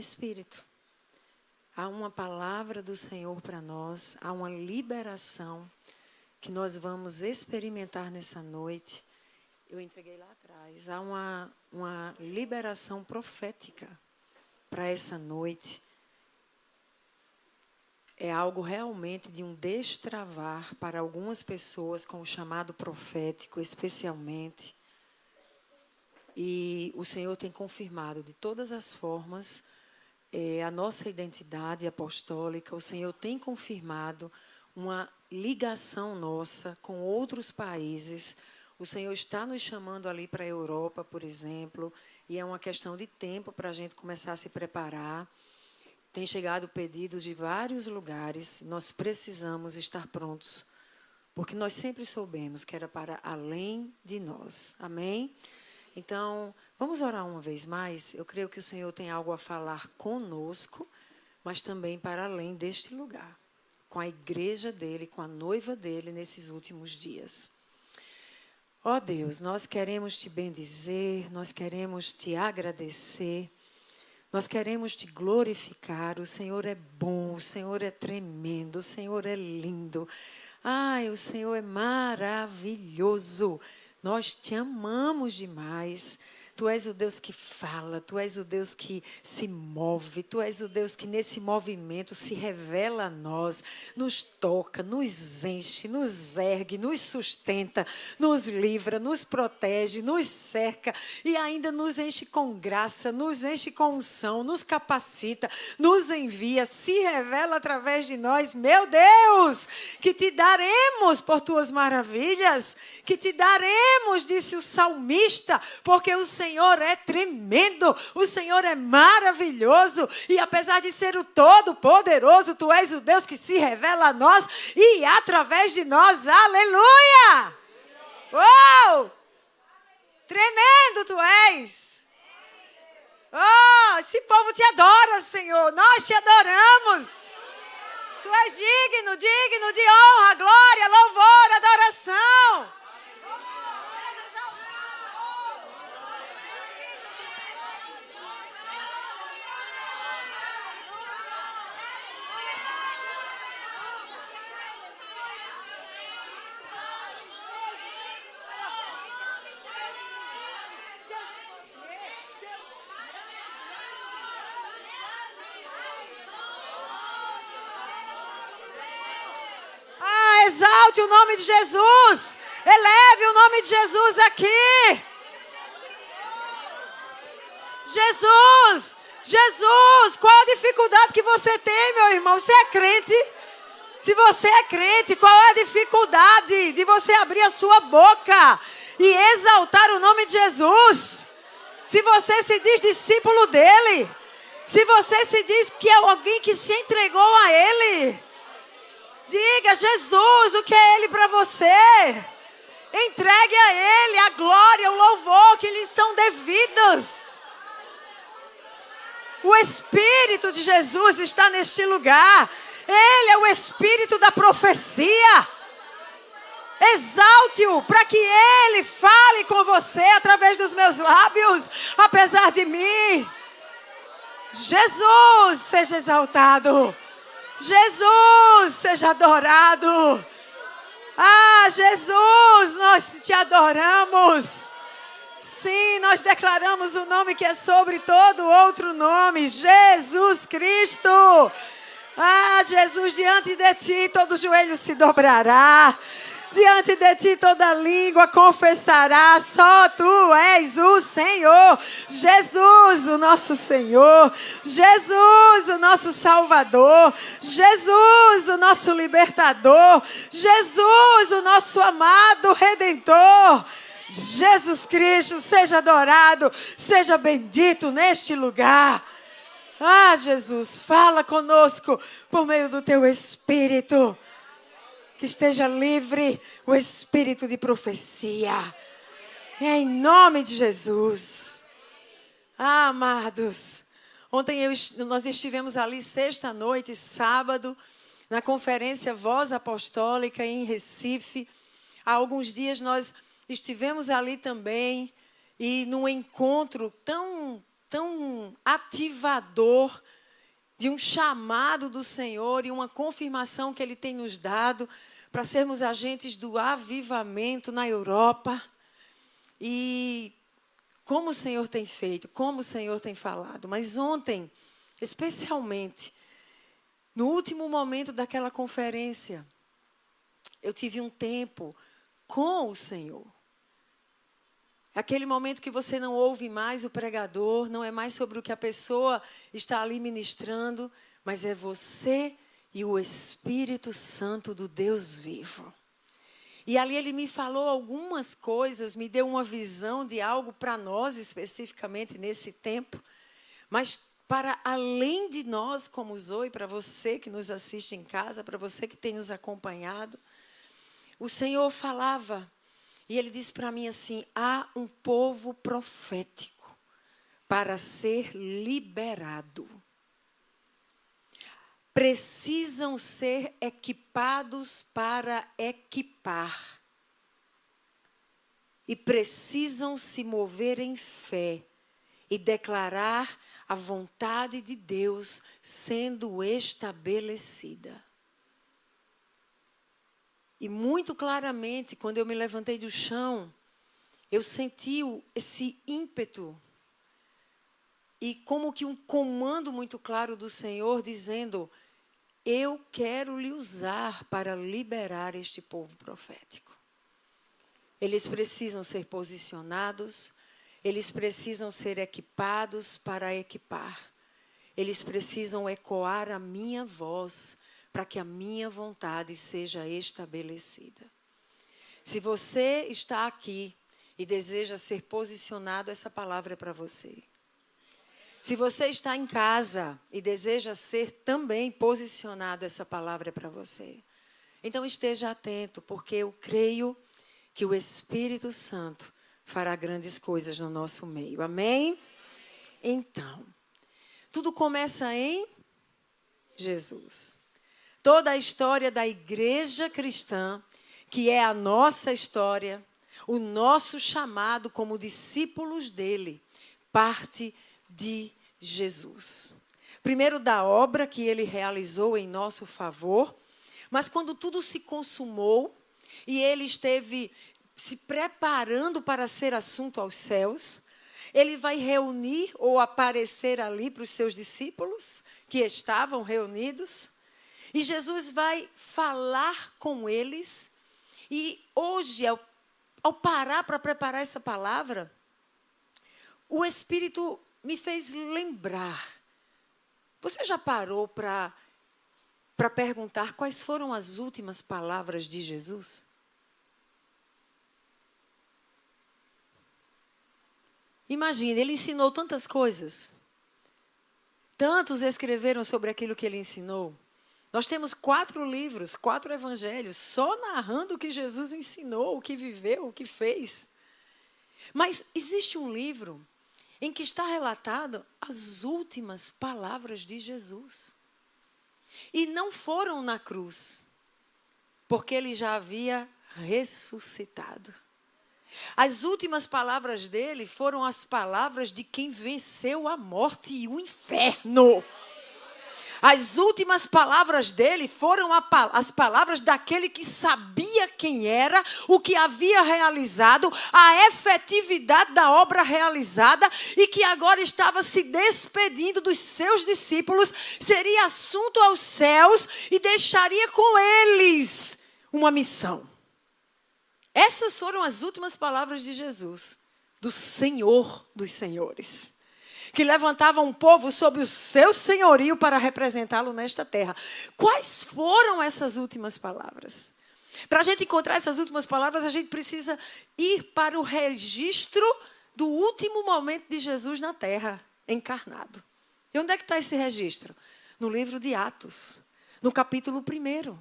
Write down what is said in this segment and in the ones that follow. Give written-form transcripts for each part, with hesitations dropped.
Espírito, há uma palavra do Senhor para nós, há uma liberação que nós vamos experimentar nessa noite. Eu entreguei lá atrás. Há uma liberação profética para essa noite. É algo realmente de um destravar para algumas pessoas com o chamado profético, especialmente. E o Senhor tem confirmado de todas as formas a nossa identidade apostólica. O Senhor tem confirmado uma ligação nossa com outros países. O Senhor está nos chamando ali para a Europa, por exemplo, e é uma questão de tempo para a gente começar a se preparar. Tem chegado pedidos de vários lugares. Nós precisamos estar prontos, porque nós sempre soubemos que era para além de nós. Amém? Então, vamos orar uma vez mais. Eu creio que o Senhor tem algo a falar conosco, mas também para além deste lugar, com a igreja dele, com a noiva dele nesses últimos dias. Ó Deus, nós queremos te bendizer, nós queremos te agradecer, nós queremos te glorificar. O Senhor é bom, o Senhor é tremendo, o Senhor é lindo. Ai, o Senhor é maravilhoso. Nós te amamos demais. Tu és o Deus que fala, Tu és o Deus que se move, Tu és o Deus que nesse movimento se revela a nós, nos toca, nos enche, nos ergue, nos sustenta, nos livra, nos protege, nos cerca e ainda nos enche com graça, nos enche com unção, nos capacita, nos envia, se revela através de nós. Meu Deus, que te daremos por Tuas maravilhas, que te daremos, disse o salmista, porque o Senhor é tremendo, o Senhor é maravilhoso e apesar de ser o Todo-Poderoso, Tu és o Deus que se revela a nós e através de nós. Aleluia! Uou! Tremendo Tu és! Oh, esse povo te adora, Senhor, nós te adoramos. Tu és digno, digno de honra, glória, louvor, adoração. Exalte o nome de Jesus. Eleve o nome de Jesus aqui. Jesus, Jesus, qual a dificuldade que você tem, meu irmão? Você é crente? Se você é crente, qual é a dificuldade de você abrir a sua boca e exaltar o nome de Jesus? Se você se diz discípulo dele, se você se diz que é alguém que se entregou a ele, diga, Jesus, o que é Ele para você? Entregue a Ele a glória, o louvor que lhes são devidos. O Espírito de Jesus está neste lugar. Ele é o Espírito da profecia. Exalte-o para que Ele fale com você através dos meus lábios, apesar de mim. Jesus, seja exaltado. Jesus, seja adorado. Ah, Jesus, nós te adoramos. Sim, nós declaramos o nome que é sobre todo outro nome, Jesus Cristo. Ah, Jesus, diante de ti todo joelho se dobrará. Diante de ti toda língua confessará, só Tu és o Senhor. Jesus, o nosso Senhor. Jesus, o nosso Salvador. Jesus, o nosso libertador. Jesus, o nosso amado Redentor. Jesus Cristo, seja adorado, seja bendito neste lugar. Ah, Jesus, fala conosco por meio do Teu Espírito. Que esteja livre o espírito de profecia. Em nome de Jesus. Ah, amados. Ontem nós estivemos ali sexta-noite, sábado, na conferência Voz Apostólica em Recife. Há alguns dias nós estivemos ali também. E num encontro tão tão ativador de um chamado do Senhor e uma confirmação que Ele tem nos dado para sermos agentes do avivamento na Europa. E como o Senhor tem feito, como o Senhor tem falado. Mas ontem, especialmente, no último momento daquela conferência, eu tive um tempo com o Senhor. Aquele momento que você não ouve mais o pregador, não é mais sobre o que a pessoa está ali ministrando, mas é você e o Espírito Santo do Deus vivo. E ali ele me falou algumas coisas, me deu uma visão de algo para nós especificamente nesse tempo, mas para além de nós como Zoe, para você que nos assiste em casa, para você que tem nos acompanhado, o Senhor falava. E ele disse para mim assim, há um povo profético para ser liberado. Precisam ser equipados para equipar. E precisam se mover em fé e declarar a vontade de Deus sendo estabelecida. E muito claramente, quando eu me levantei do chão, eu senti esse ímpeto e como que um comando muito claro do Senhor dizendo, eu quero lhe usar para liberar este povo profético. Eles precisam ser posicionados, eles precisam ser equipados para equipar. Eles precisam ecoar a minha voz para que a minha vontade seja estabelecida. Se você está aqui e deseja ser posicionado, essa palavra é para você. Se você está em casa e deseja ser também posicionado, essa palavra é para você. Então esteja atento, porque eu creio que o Espírito Santo fará grandes coisas no nosso meio. Amém? Então, tudo começa em Jesus. Toda a história da igreja cristã, que é a nossa história, o nosso chamado como discípulos dele, parte de Jesus. Primeiro da obra que ele realizou em nosso favor, mas quando tudo se consumou e ele esteve se preparando para ser assunto aos céus, ele vai reunir ou aparecer ali para os seus discípulos que estavam reunidos. E Jesus vai falar com eles. E hoje, ao parar para preparar essa palavra, o Espírito me fez lembrar. Você já parou para perguntar quais foram as últimas palavras de Jesus? Imagine, ele ensinou tantas coisas. Tantos escreveram sobre aquilo que ele ensinou. Nós temos 4 livros, 4 evangelhos, só narrando o que Jesus ensinou, o que viveu, o que fez. Mas existe um livro em que está relatado as últimas palavras de Jesus. E não foram na cruz, porque ele já havia ressuscitado. As últimas palavras dele foram as palavras de quem venceu a morte e o inferno. As últimas palavras dele foram as palavras daquele que sabia quem era, o que havia realizado, a efetividade da obra realizada e que agora estava se despedindo dos seus discípulos, seria assunto aos céus e deixaria com eles uma missão. Essas foram as últimas palavras de Jesus, do Senhor dos Senhores, que levantava um povo sob o seu senhorio para representá-lo nesta terra. Quais foram essas últimas palavras? Para a gente encontrar essas últimas palavras, a gente precisa ir para o registro do último momento de Jesus na terra, encarnado. E onde é que está esse registro? No livro de Atos, no capítulo 1.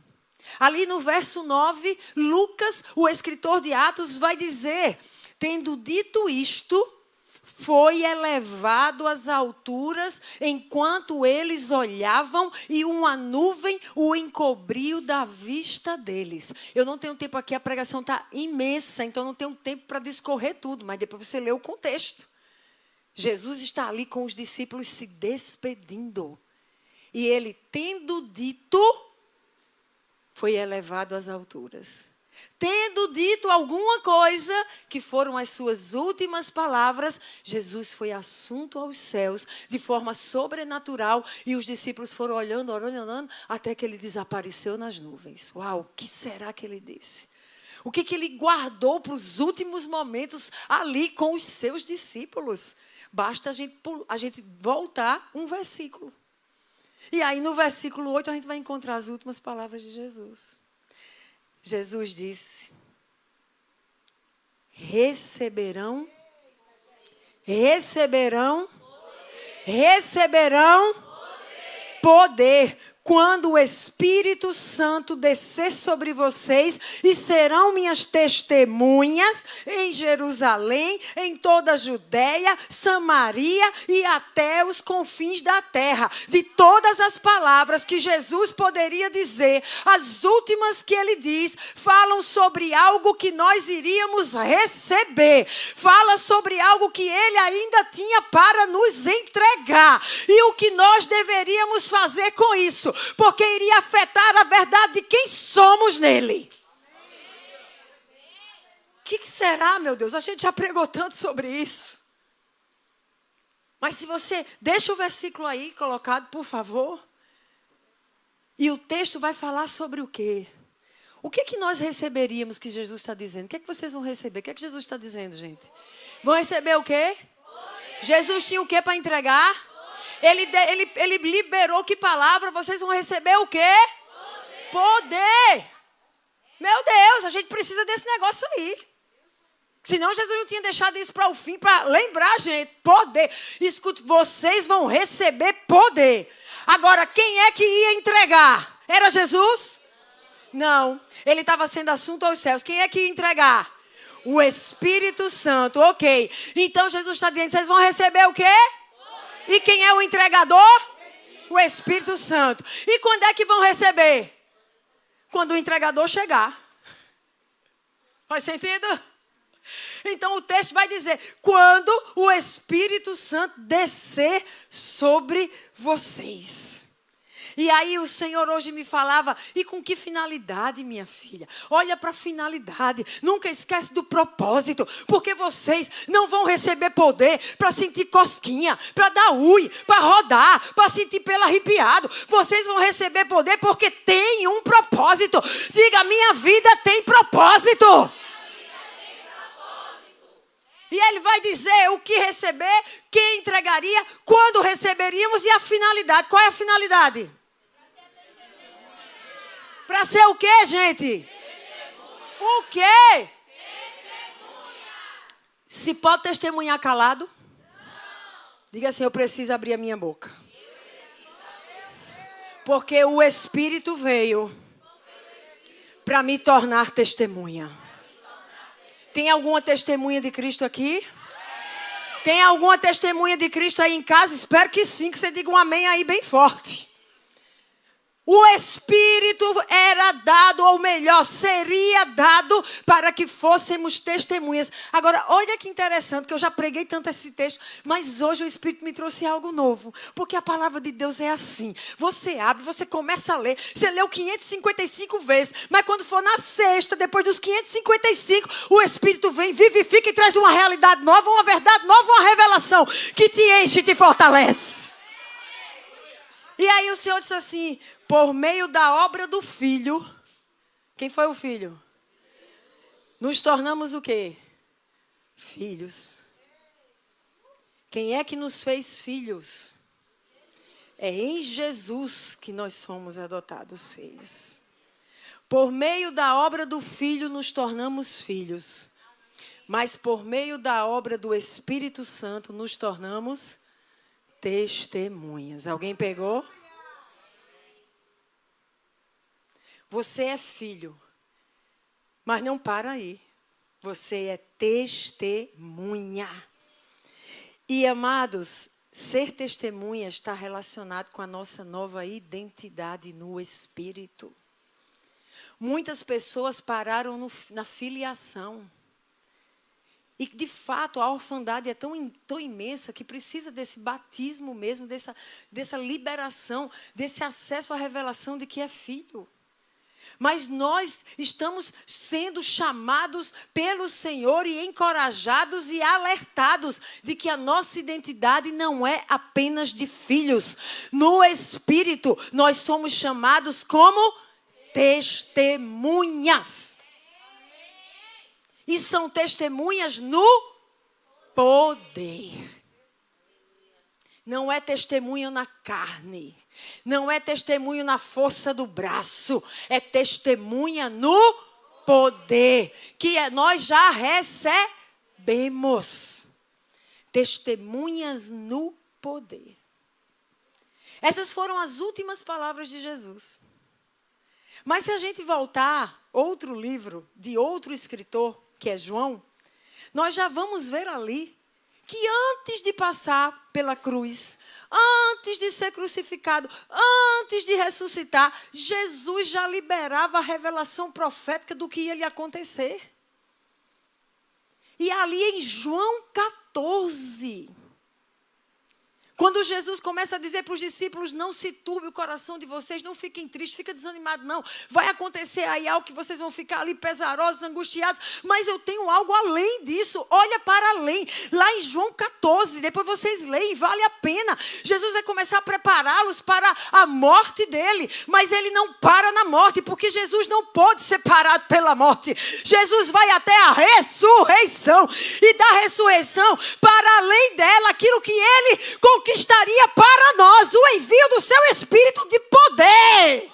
Ali no verso 9, Lucas, o escritor de Atos, vai dizer, tendo dito isto, foi elevado às alturas enquanto eles olhavam e uma nuvem o encobriu da vista deles. Eu não tenho tempo aqui, a pregação está imensa, então não tenho tempo para discorrer tudo, mas depois você lê o contexto. Jesus está ali com os discípulos se despedindo. E ele, tendo dito, foi elevado às alturas. Tendo dito alguma coisa, que foram as suas últimas palavras, Jesus foi assunto aos céus de forma sobrenatural. E os discípulos foram olhando, até que ele desapareceu nas nuvens. Uau, o que será que ele disse? O que ele guardou para os últimos momentos ali com os seus discípulos? Basta a gente voltar um versículo. E aí no versículo 8 a gente vai encontrar as últimas palavras de Jesus. Jesus disse: receberão poder quando o Espírito Santo descer sobre vocês, e serão minhas testemunhas em Jerusalém, em toda a Judeia, Samaria e até os confins da terra. De todas as palavras que Jesus poderia dizer, as últimas que ele diz, falam sobre algo que nós iríamos receber. Fala sobre algo que ele ainda tinha para nos entregar. E o que nós deveríamos fazer com isso? Porque iria afetar a verdade de quem somos nele. O que será, meu Deus? A gente já pregou tanto sobre isso. Mas se você... Deixa o versículo aí colocado, por favor. E o texto vai falar sobre o quê? O que nós receberíamos que Jesus está dizendo? O que vocês vão receber? O que Jesus está dizendo, gente? Vão receber o quê? Jesus tinha o quê para entregar? Ele liberou que palavra? Vocês vão receber o quê? Poder. Meu Deus, a gente precisa desse negócio aí. Senão Jesus não tinha deixado isso para o fim, para lembrar a gente. Poder. Escute, vocês vão receber poder. Agora, quem é que ia entregar? Era Jesus? Não. Ele estava sendo assunto aos céus. Quem é que ia entregar? O Espírito Santo. Ok. Então Jesus está dizendo, vocês vão receber o quê? E quem é o entregador? O Espírito Santo. E quando é que vão receber? Quando o entregador chegar. Faz sentido? Então o texto vai dizer, quando o Espírito Santo descer sobre vocês. E aí o Senhor hoje me falava, e com que finalidade, minha filha? Olha para a finalidade, nunca esquece do propósito, porque vocês não vão receber poder para sentir cosquinha, para dar ui, para rodar, para sentir pelo arrepiado. Vocês vão receber poder porque tem um propósito. Diga, minha vida tem propósito. E ele vai dizer o que receber, quem entregaria, quando receberíamos e a finalidade. Qual é a finalidade? Para ser o quê, gente? Testemunha. O quê? Testemunha. Se pode testemunhar calado? Não. Diga assim, eu preciso abrir a minha boca. Porque o Espírito veio para me tornar testemunha. Tem alguma testemunha de Cristo aqui? Tem alguma testemunha de Cristo aí em casa? Espero que sim, que você diga um amém aí bem forte. O Espírito era dado, ou melhor, seria dado para que fôssemos testemunhas. Agora, olha que interessante, que eu já preguei tanto esse texto, mas hoje o Espírito me trouxe algo novo. Porque a palavra de Deus é assim. Você abre, você começa a ler, você leu 555 vezes, mas quando for na sexta, depois dos 555, o Espírito vem, vivifica e traz uma realidade nova, uma verdade nova, uma revelação que te enche e te fortalece. E aí o Senhor disse assim, por meio da obra do Filho, quem foi o Filho? Nos tornamos o quê? Filhos. Quem é que nos fez filhos? É em Jesus que nós somos adotados filhos. Por meio da obra do Filho nos tornamos filhos. Mas por meio da obra do Espírito Santo nos tornamos testemunhas. Alguém pegou? Você é filho, mas não para aí. Você é testemunha. E, amados, ser testemunha está relacionado com a nossa nova identidade no Espírito. Muitas pessoas pararam na filiação. E, de fato, a orfandade é tão imensa que precisa desse batismo mesmo, dessa liberação, desse acesso à revelação de que é filho. Mas nós estamos sendo chamados pelo Senhor e encorajados e alertados de que a nossa identidade não é apenas de filhos. No Espírito, nós somos chamados como testemunhas. E são testemunhas no poder. Não é testemunho na carne. Não é testemunho na força do braço. É testemunha no poder. Que nós já recebemos. Testemunhas no poder. Essas foram as últimas palavras de Jesus. Mas se a gente voltar outro livro de outro escritor, que é João, nós já vamos ver ali que antes de passar pela cruz, antes de ser crucificado, antes de ressuscitar, Jesus já liberava a revelação profética do que ia lhe acontecer. E ali em João 14, quando Jesus começa a dizer para os discípulos, não se turbe o coração de vocês, não fiquem tristes, fiquem desanimados, não. Vai acontecer aí algo que vocês vão ficar ali pesarosos, angustiados, mas eu tenho algo além disso, olha para além. Lá em João 14, depois vocês leem, vale a pena. Jesus vai começar a prepará-los para a morte dele, mas ele não para na morte, porque Jesus não pode ser parado pela morte. Jesus vai até a ressurreição, e da ressurreição, para além dela, aquilo que ele conquistaria para nós, o envio do seu Espírito de poder.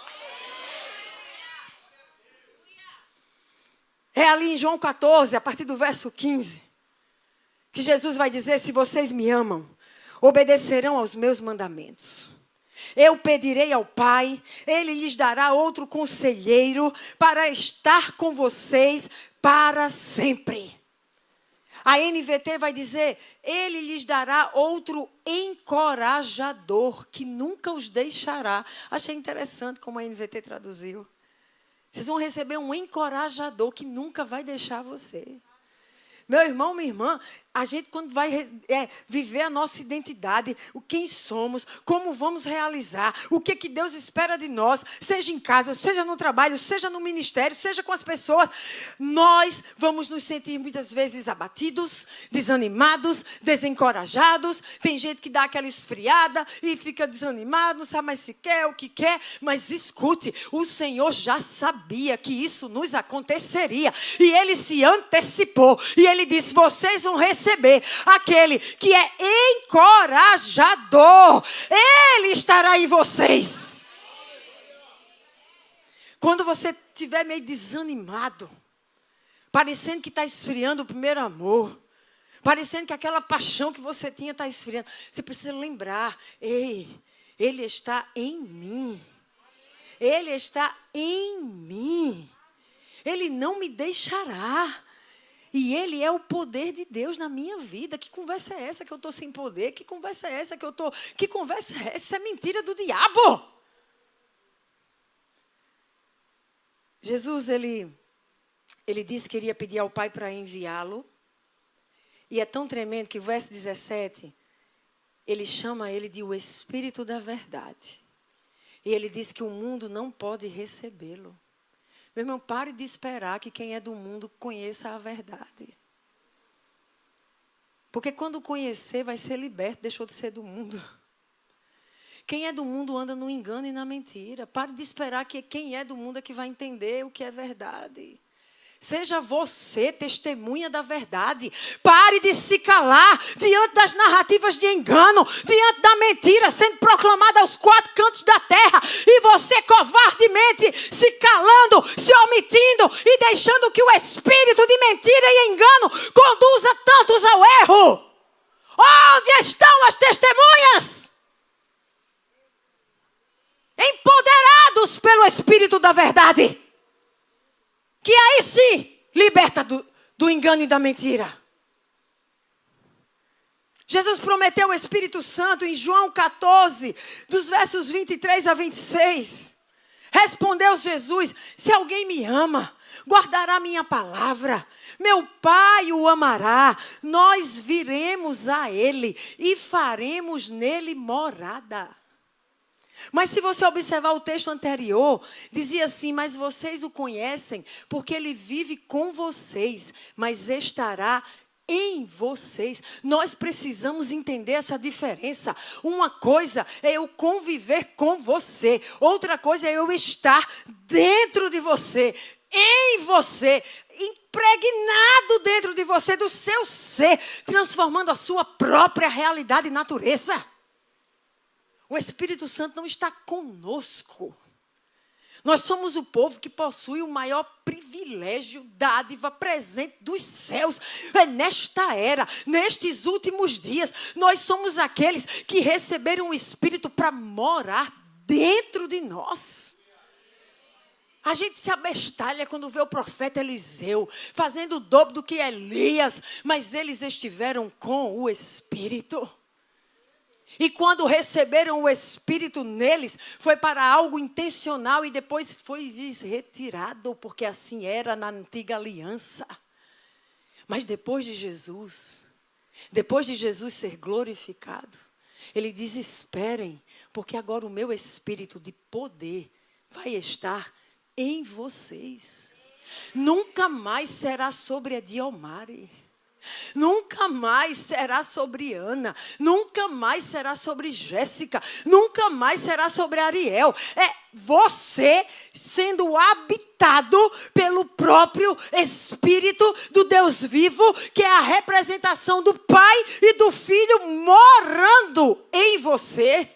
É ali em João 14, a partir do verso 15, que Jesus vai dizer, se vocês me amam, obedecerão aos meus mandamentos. Eu pedirei ao Pai, Ele lhes dará outro conselheiro para estar com vocês para sempre. A NVT vai dizer, Ele lhes dará outro encorajador que nunca os deixará. Achei interessante como a NVT traduziu. Vocês vão receber um encorajador que nunca vai deixar você. Meu irmão, minha irmã, a gente quando vai viver a nossa identidade, o quem somos, como vamos realizar, o que Deus espera de nós, seja em casa, seja no trabalho, seja no ministério, seja com as pessoas, nós vamos nos sentir muitas vezes abatidos, desanimados, desencorajados. Tem gente que dá aquela esfriada e fica desanimado, não sabe mais se quer, o que quer, mas escute, o Senhor já sabia que isso nos aconteceria e Ele se antecipou e Ele disse, vocês vão receber aquele que é encorajador. Ele estará em vocês. Quando você estiver meio desanimado, parecendo que está esfriando o primeiro amor, parecendo que aquela paixão que você tinha está esfriando, você precisa lembrar, ei, Ele está em mim. Ele está em mim. Ele não me deixará. E Ele é o poder de Deus na minha vida. Que conversa é essa que eu estou sem poder? Que conversa é essa que eu estou... Que conversa é essa? Isso é mentira do diabo. Jesus, ele disse que iria pedir ao Pai para enviá-lo. E é tão tremendo que o verso 17, ele chama ele de o Espírito da Verdade. E ele diz que o mundo não pode recebê-lo. Meu irmão, pare de esperar que quem é do mundo conheça a verdade. Porque quando conhecer, vai ser liberto, deixou de ser do mundo. Quem é do mundo anda no engano e na mentira. Pare de esperar que quem é do mundo é que vai entender o que é verdade. Seja você testemunha da verdade. Pare de se calar diante das narrativas de engano, diante da mentira sendo proclamada aos quatro cantos da terra. E você covardemente se calando, se omitindo e deixando que o espírito de mentira e engano conduza tantos ao erro. Onde estão as testemunhas? Empoderados pelo Espírito da verdade. Que aí sim liberta do engano e da mentira. Jesus prometeu o Espírito Santo em João 14, dos versos 23 a 26. Respondeu Jesus: se alguém me ama, guardará minha palavra. Meu Pai o amará. Nós viremos a ele e faremos nele morada. Mas se você observar o texto anterior, dizia assim: mas vocês o conhecem, porque ele vive com vocês, mas estará em vocês. Nós precisamos entender essa diferença. Uma coisa é eu conviver com você, outra coisa é eu estar dentro de você, em você, impregnado dentro de você, do seu ser, transformando a sua própria realidade e natureza. O Espírito Santo não está conosco. Nós somos o povo que possui o maior privilégio, dádiva, presente dos céus. É nesta era, nestes últimos dias, nós somos aqueles que receberam o Espírito para morar dentro de nós. A gente se abestalha quando vê o profeta Eliseu fazendo o dobro do que Elias, mas eles estiveram com o Espírito. E quando receberam o Espírito neles, foi para algo intencional e depois foi lhes retirado, porque assim era na antiga aliança. Mas depois de Jesus ser glorificado, ele diz: esperem, porque agora o meu Espírito de poder vai estar em vocês. Nunca mais será sobre a Diomare. Nunca mais será sobre Ana, nunca mais será sobre Jéssica, nunca mais será sobre Ariel. É você sendo habitado pelo próprio Espírito do Deus vivo, que é a representação do Pai e do Filho morando em você.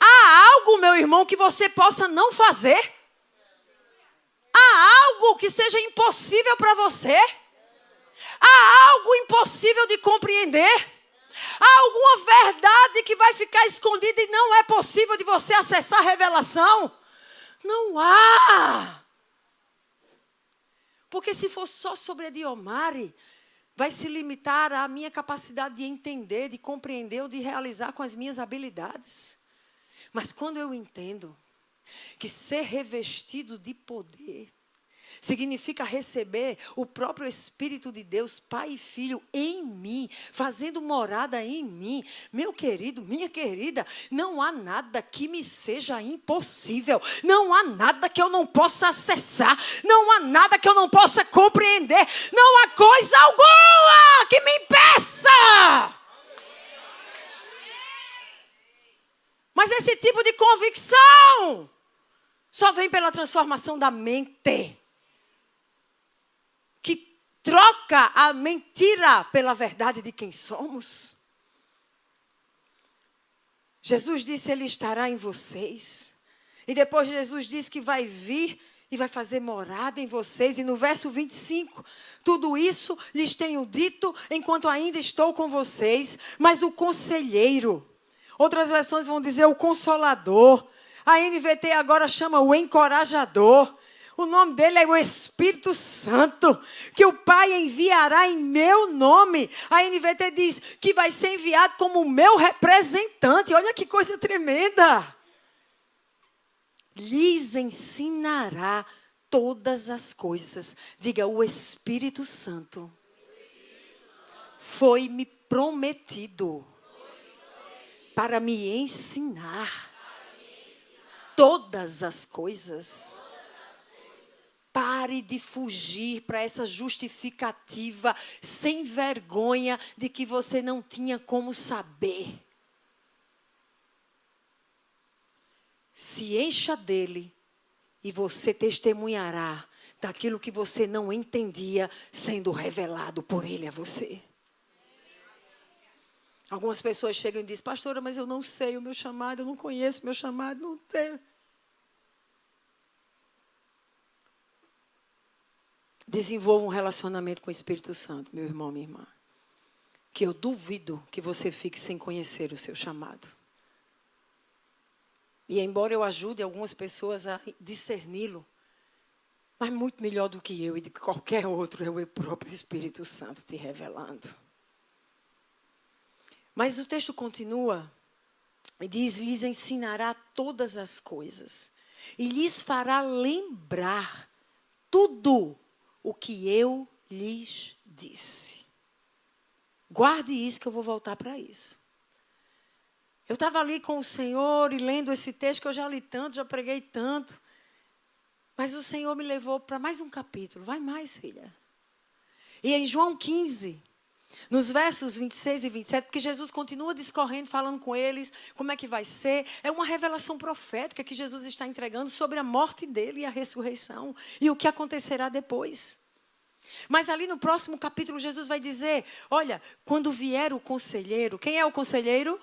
Há algo, meu irmão, que você possa não fazer? Há algo que seja impossível para você? Há algo impossível de compreender? Há alguma verdade que vai ficar escondida e não é possível de você acessar a revelação? Não há. Porque se for só sobre a Diomare, vai se limitar à minha capacidade de entender, de compreender ou de realizar com as minhas habilidades. Mas quando eu entendo que ser revestido de poder significa receber o próprio Espírito de Deus, Pai e Filho, em mim, fazendo morada em mim. Meu querido, minha querida, não há nada que me seja impossível. Não há nada que eu não possa acessar. Não há nada que eu não possa compreender. Não há coisa alguma que me impeça. Mas esse tipo de convicção só vem pela transformação da mente, que troca a mentira pela verdade de quem somos. Jesus disse: Ele estará em vocês. E depois Jesus disse que vai vir e vai fazer morada em vocês. E no verso 25, tudo isso lhes tenho dito enquanto ainda estou com vocês. Mas o conselheiro, outras versões vão dizer o consolador. A NVT agora chama o encorajador. O nome dele é o Espírito Santo, que o Pai enviará em meu nome. A NVT diz que vai ser enviado como o meu representante. Olha que coisa tremenda. Lhes ensinará todas as coisas. Diga: o Espírito Santo foi-me prometido para me ensinar todas as coisas. Pare de fugir para essa justificativa sem vergonha de que você não tinha como saber. Se encha dele e você testemunhará daquilo que você não entendia sendo revelado por ele a você. Algumas pessoas chegam e dizem: pastora, mas eu não sei o meu chamado, eu não conheço o meu chamado, não tenho. Desenvolva um relacionamento com o Espírito Santo, meu irmão, minha irmã. Que eu duvido que você fique sem conhecer o seu chamado. E embora eu ajude algumas pessoas a discerni-lo, mas muito melhor do que eu e de qualquer outro é o próprio Espírito Santo te revelando. Mas o texto continua e diz: lhes ensinará todas as coisas. e lhes fará lembrar tudo o que eu lhes disse. Guarde isso que eu vou voltar para isso. Eu estava ali com o Senhor e lendo esse texto que eu já li tanto, já preguei tanto. Mas o Senhor me levou para mais um capítulo. Vai mais, filha. E em João 15, nos versos 26 e 27, porque Jesus continua discorrendo, falando com eles, como é que vai ser. É uma revelação profética que Jesus está entregando sobre a morte dele e a ressurreição. E o que acontecerá depois. Mas ali no próximo capítulo, Jesus vai dizer, olha, quando vier o conselheiro, quem é o conselheiro?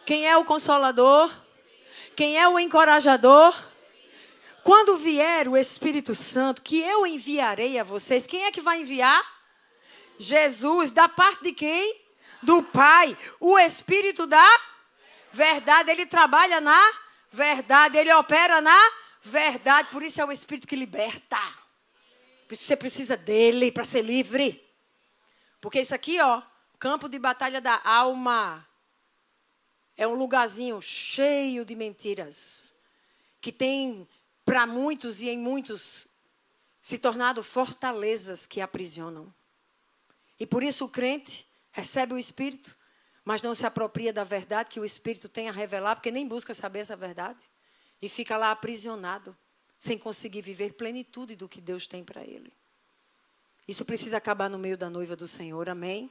Quem é o consolador? Quem é o encorajador? Quando vier o Espírito Santo, que eu enviarei a vocês, quem é que vai enviar? Jesus. Da parte de quem? Do Pai. O Espírito da verdade. Ele trabalha na verdade. Ele opera na verdade. Por isso é o Espírito que liberta. Por isso você precisa dele para ser livre. Porque isso aqui, ó, campo de batalha da alma. É um lugarzinho cheio de mentiras. Que tem, para muitos e em muitos, se tornado fortalezas que aprisionam. E por isso o crente recebe o Espírito, mas não se apropria da verdade que o Espírito tem a revelar, porque nem busca saber essa verdade. E fica lá aprisionado, sem conseguir viver plenitude do que Deus tem para ele. Isso precisa acabar no meio da noiva do Senhor, amém?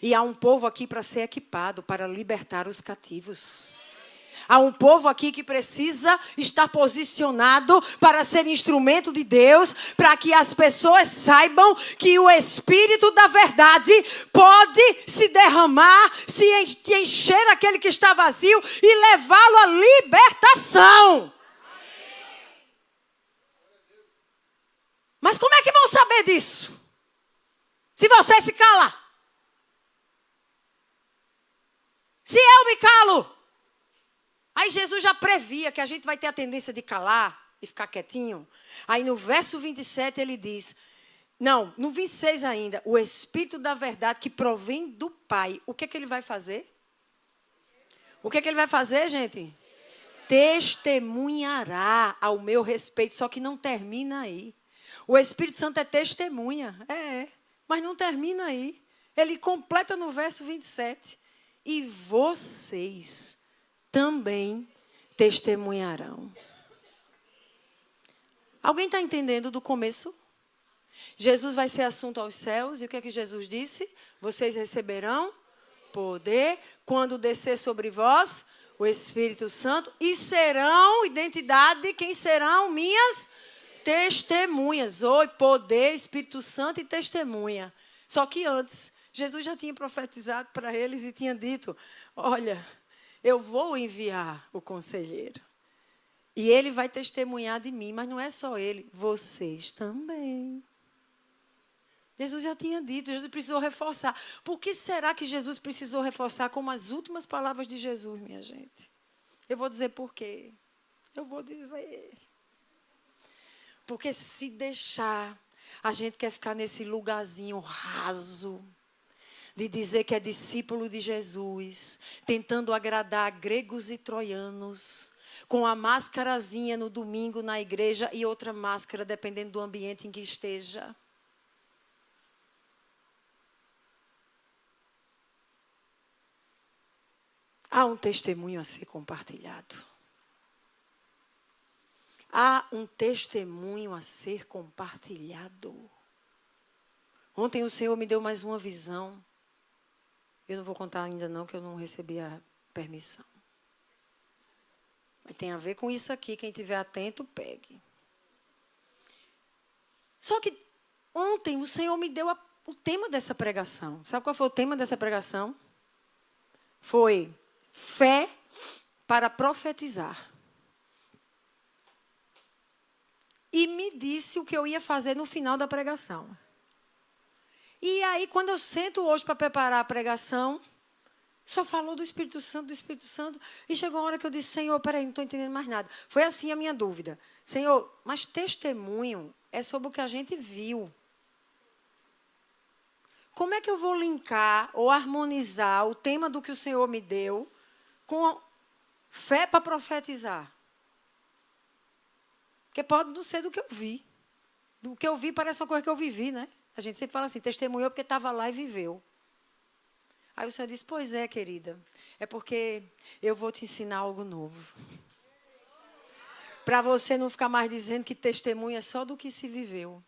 E há um povo aqui para ser equipado, para libertar os cativos. Há um povo aqui que precisa estar posicionado para ser instrumento de Deus, para que as pessoas saibam que o Espírito da verdade pode se derramar, se encher aquele que está vazio e levá-lo à libertação. Mas como é que vão saber disso? Se você se cala. Se eu me calo. Aí Jesus já previa que a gente vai ter a tendência de calar e ficar quietinho. Aí no verso 27 ele diz, não, no 26 ainda, o Espírito da verdade que provém do Pai, o que é que ele vai fazer? O que é que ele vai fazer, gente? Testemunhará ao meu respeito, só que não termina aí. O Espírito Santo é testemunha, mas não termina aí. Ele completa no verso 27. E vocês também testemunharão. Alguém está entendendo do começo? Jesus vai ser assunto aos céus. E o que é que Jesus disse? Vocês receberão poder quando descer sobre vós o Espírito Santo. E serão, identidade, quem serão? Minhas testemunhas. Oi, poder, Espírito Santo e testemunha. Só que antes, Jesus já tinha profetizado para eles e tinha dito, olha, eu vou enviar o conselheiro. E ele vai testemunhar de mim, mas não é só ele, vocês também. Jesus já tinha dito, Jesus precisou reforçar. Por que será que Jesus precisou reforçar como as últimas palavras de Jesus, minha gente? Eu vou dizer por quê. Eu vou dizer. Porque se deixar, a gente quer ficar nesse lugarzinho raso, de dizer que é discípulo de Jesus, tentando agradar gregos e troianos, com a máscarazinha no domingo na igreja e outra máscara, dependendo do ambiente em que esteja. Há um testemunho a ser compartilhado. Há um testemunho a ser compartilhado. Ontem o Senhor me deu mais uma visão. Eu não vou contar ainda não, que eu não recebi a permissão. Mas tem a ver com isso aqui. Quem estiver atento, pegue. Só que ontem o Senhor me deu o tema dessa pregação. Sabe qual foi o tema dessa pregação? Foi fé para profetizar. E me disse o que eu ia fazer no final da pregação. E aí, quando eu sento hoje para preparar a pregação, só falou do Espírito Santo, e chegou a hora que eu disse, Senhor, peraí, não estou entendendo mais nada. Foi assim a minha dúvida. Senhor, mas testemunho é sobre o que a gente viu. Como é que eu vou linkar ou harmonizar o tema do que o Senhor me deu com fé para profetizar? Porque pode não ser do que eu vi. Do que eu vi parece uma coisa que eu vivi, né? A gente sempre fala assim, testemunhou porque estava lá e viveu. Aí o Senhor disse, pois é, querida, é porque eu vou te ensinar algo novo. Para você não ficar mais dizendo que testemunha é só do que se viveu.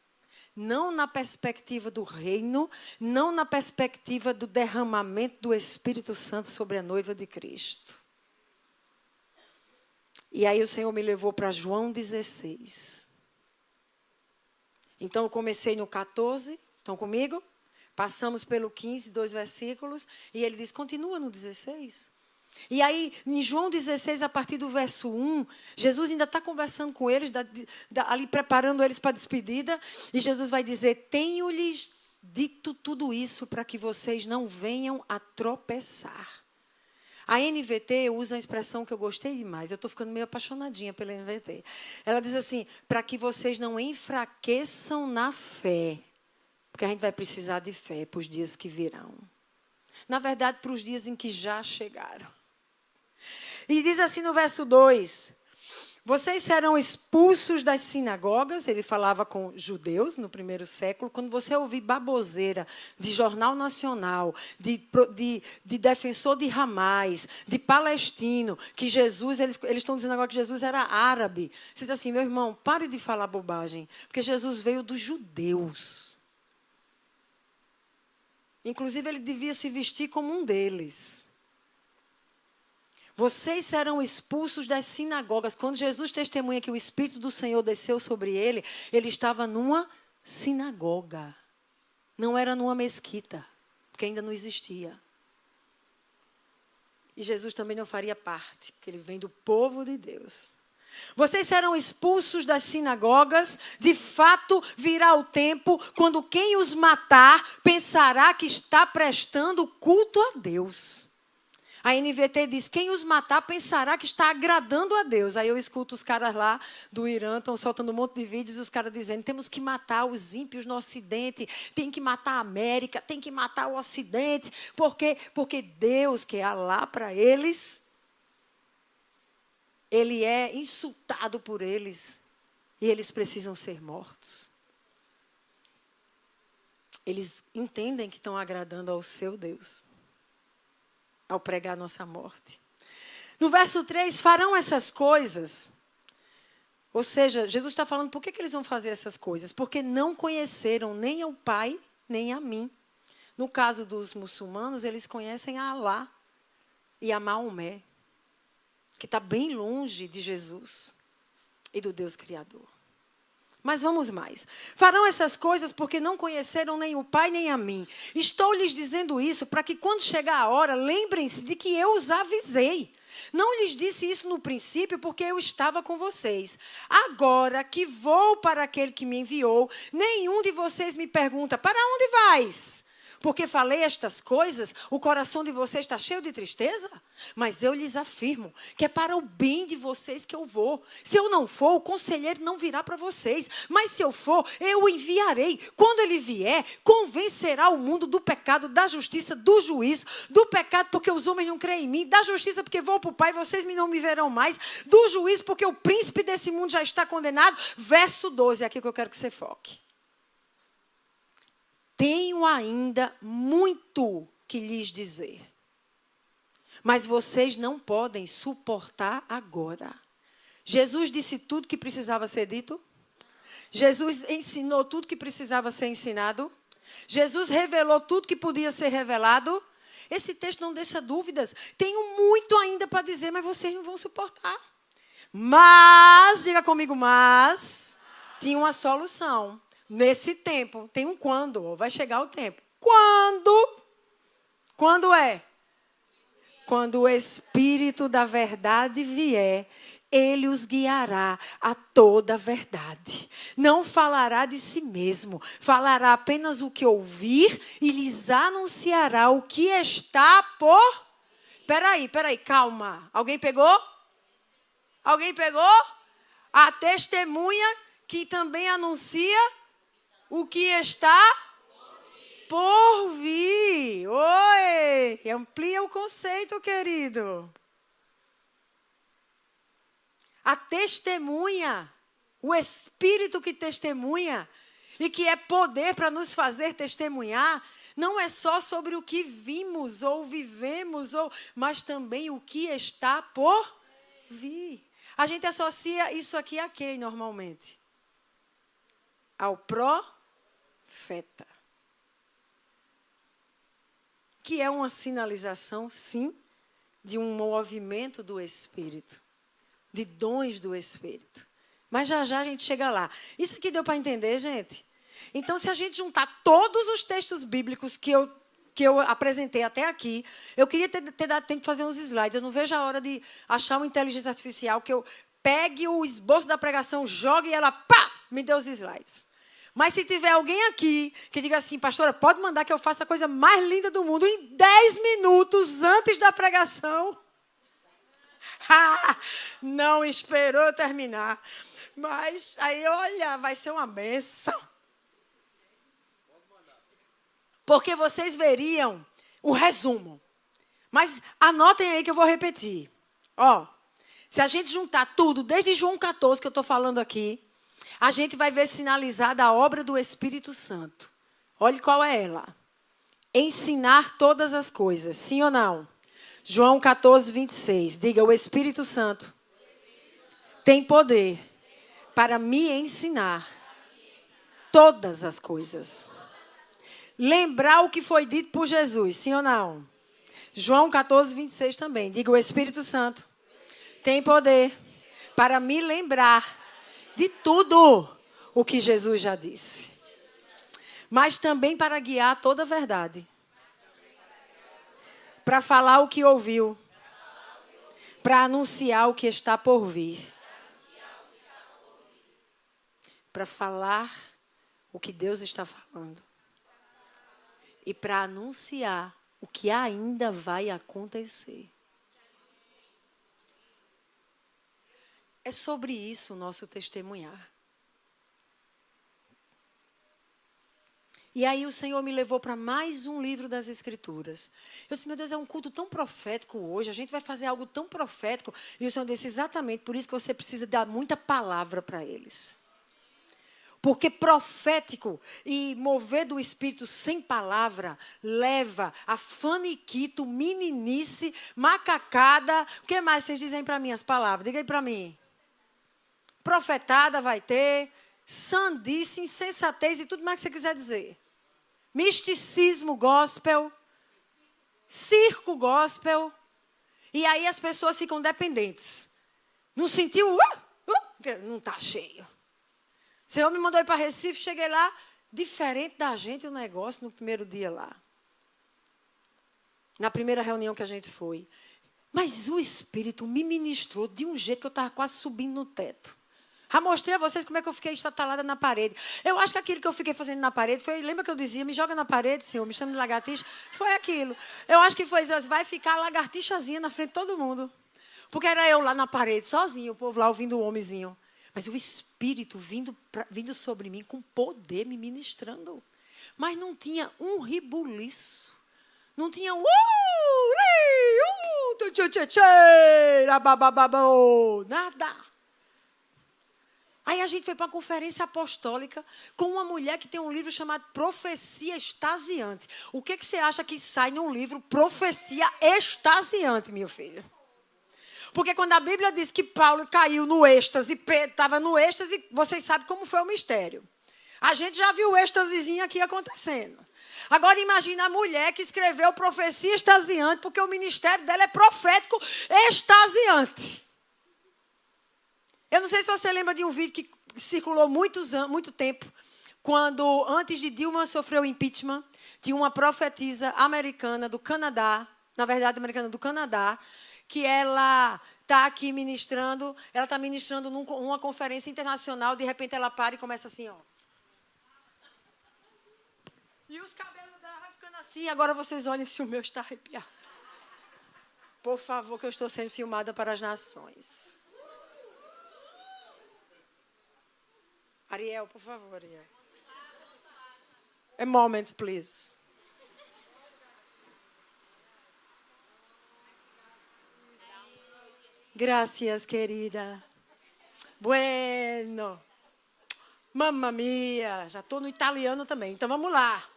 Não na perspectiva do reino, não na perspectiva do derramamento do Espírito Santo sobre a noiva de Cristo. E aí o Senhor me levou para João 16. Então eu comecei no 14, estão comigo? Passamos pelo 15, 2 versículos, e ele diz, continua no 16. E aí, em João 16, a partir do verso 1, Jesus ainda está conversando com eles, ali preparando eles para a despedida, e Jesus vai dizer, tenho-lhes dito tudo isso para que vocês não venham a tropeçar. A NVT usa a expressão que eu gostei demais, eu estou ficando meio apaixonadinha pela NVT. Ela diz assim, para que vocês não enfraqueçam na fé, porque a gente vai precisar de fé para os dias que virão. Na verdade, para os dias em que já chegaram. E diz assim no verso 2, vocês serão expulsos das sinagogas, ele falava com judeus no primeiro século, quando você ouvir baboseira de jornal nacional, de defensor de Hamas, de palestino, que Jesus, eles estão dizendo agora que Jesus era árabe. Você diz assim, meu irmão, pare de falar bobagem, porque Jesus veio dos judeus. Inclusive, ele devia se vestir como um deles. Vocês serão expulsos das sinagogas. Quando Jesus testemunha que o Espírito do Senhor desceu sobre ele, ele estava numa sinagoga. Não era numa mesquita, porque ainda não existia. E Jesus também não faria parte, porque ele vem do povo de Deus. Vocês serão expulsos das sinagogas, de fato virá o tempo quando quem os matar pensará que está prestando culto a Deus. A NVT diz, quem os matar pensará que está agradando a Deus. Aí eu escuto os caras lá do Irã, estão soltando um monte de vídeos, e os caras dizendo, temos que matar os ímpios no Ocidente, tem que matar a América, tem que matar o Ocidente. Por quê? Porque Deus, que é Alá para eles, ele é insultado por eles, e eles precisam ser mortos. Eles entendem que estão agradando ao seu Deus, ao pregar nossa morte. No verso 3, farão essas coisas. Ou seja, Jesus está falando, por que eles vão fazer essas coisas? Porque não conheceram nem ao Pai, nem a mim. No caso dos muçulmanos, eles conhecem a Alá e a Maomé, que está bem longe de Jesus e do Deus Criador. Mas vamos mais. Farão essas coisas porque não conheceram nem o Pai nem a mim. Estou lhes dizendo isso para que quando chegar a hora, lembrem-se de que eu os avisei. Não lhes disse isso no princípio porque eu estava com vocês. Agora que vou para aquele que me enviou, nenhum de vocês me pergunta, para onde vais? Porque falei estas coisas, o coração de vocês está cheio de tristeza? Mas eu lhes afirmo que é para o bem de vocês que eu vou. Se eu não for, o conselheiro não virá para vocês. Mas se eu for, eu o enviarei. Quando ele vier, convencerá o mundo do pecado, da justiça, do juízo. Do pecado porque os homens não creem em mim. Da justiça porque vou para o Pai, vocês não me verão mais. Do juízo porque o príncipe desse mundo já está condenado. Verso 12, é aqui que eu quero que você foque. Tenho ainda muito que lhes dizer, mas vocês não podem suportar agora. Jesus disse tudo que precisava ser dito? Jesus ensinou tudo que precisava ser ensinado? Jesus revelou tudo que podia ser revelado? Esse texto não deixa dúvidas. Tenho muito ainda para dizer, mas vocês não vão suportar. Mas, diga comigo, mas, tinha uma solução. Nesse tempo, tem um quando, vai chegar o tempo. Quando? Quando é? Quando o Espírito da verdade vier, ele os guiará a toda a verdade. Não falará de si mesmo, falará apenas o que ouvir e lhes anunciará o que está por... Peraí, calma. Alguém pegou? Alguém pegou? A testemunha que também anuncia o que está por vir. Oi! Amplia o conceito, querido. A testemunha O Espírito que testemunha e que é poder para nos fazer testemunhar, não é só sobre o que vimos ou vivemos, mas também o que está por vir. A gente associa isso aqui a quem normalmente? Ao profeta. Que é uma sinalização, sim, de um movimento do Espírito, de dons do Espírito. Mas já a gente chega lá. Isso aqui deu para entender, gente? Então, se a gente juntar todos os textos bíblicos que eu apresentei até aqui, eu queria ter dado tempo de fazer uns slides. Eu não vejo a hora de achar uma inteligência artificial que eu pegue o esboço da pregação, jogue e ela, pá, me dê os slides. Mas se tiver alguém aqui que diga assim, pastora, pode mandar que eu faça a coisa mais linda do mundo em 10 minutos antes da pregação. Não esperou eu terminar. Mas aí, olha, vai ser uma bênção. Porque vocês veriam o resumo. Mas anotem aí que eu vou repetir. Ó, se a gente juntar tudo, desde João 14 que eu estou falando aqui, a gente vai ver sinalizada a obra do Espírito Santo. Olhe qual é ela. Ensinar todas as coisas, sim ou não? João 14, 26. Diga, o Espírito Santo tem poder para me ensinar todas as coisas. Lembrar o que foi dito por Jesus, sim ou não? João 14, 26 também. Diga, o Espírito Santo tem poder para me lembrar de tudo o que Jesus já disse. Mas também para guiar toda a verdade. Para falar o que ouviu. Para anunciar o que está por vir. Para falar o que Deus está falando. E para anunciar o que ainda vai acontecer. É sobre isso o nosso testemunhar. E aí o Senhor me levou para mais um livro das Escrituras. Eu disse, meu Deus, é um culto tão profético hoje, a gente vai fazer algo tão profético. E o Senhor disse, exatamente, por isso que você precisa dar muita palavra para eles. Porque profético e mover do Espírito sem palavra leva a faniquito, meninice, macacada. O que mais vocês dizem para mim as palavras? Diga aí para mim. Profetada vai ter, sandice, insensatez e tudo mais que você quiser dizer. Misticismo gospel, circo gospel. E aí as pessoas ficam dependentes. Não sentiu? Não está cheio. O Senhor me mandou ir para Recife, cheguei lá, diferente da gente o negócio no primeiro dia lá. Na primeira reunião que a gente foi. Mas o Espírito me ministrou de um jeito que eu estava quase subindo no teto. Já mostrei a vocês como é que eu fiquei estatalada na parede. Eu acho que aquilo que eu fiquei fazendo na parede foi... Lembra que eu dizia, me joga na parede, Senhor, me chama de lagartixa? Foi aquilo. Eu acho que foi, vai ficar lagartixazinha na frente de todo mundo. Porque era eu lá na parede, sozinho, o povo lá ouvindo o homenzinho. Mas o Espírito vindo sobre mim com poder me ministrando. Mas não tinha um ribuliço. Não tinha nada. Aí a gente foi para uma conferência apostólica com uma mulher que tem um livro chamado Profecia Extasiante. O que você acha que sai num livro Profecia Extasiante, meu filho? Porque quando a Bíblia diz que Paulo caiu no êxtase, Pedro estava no êxtase, vocês sabem como foi o mistério. A gente já viu o êxtasezinho aqui acontecendo. Agora imagina a mulher que escreveu Profecia Extasiante, porque o ministério dela é profético extasiante. Eu não sei se você lembra de um vídeo que circulou muito tempo, quando, antes de Dilma sofrer o impeachment, de uma profetisa americana do Canadá, na verdade, americana do Canadá, que ela está aqui ministrando, ela está ministrando numa conferência internacional, de repente ela para e começa assim, ó. E os cabelos dela vai ficando assim, agora vocês olhem se o meu está arrepiado. Por favor, que eu estou sendo filmada para as nações. Ariel, por favor, Ariel. A moment, please. Gracias, querida. Bueno. Mamma mia, já estou no italiano também. Então vamos lá.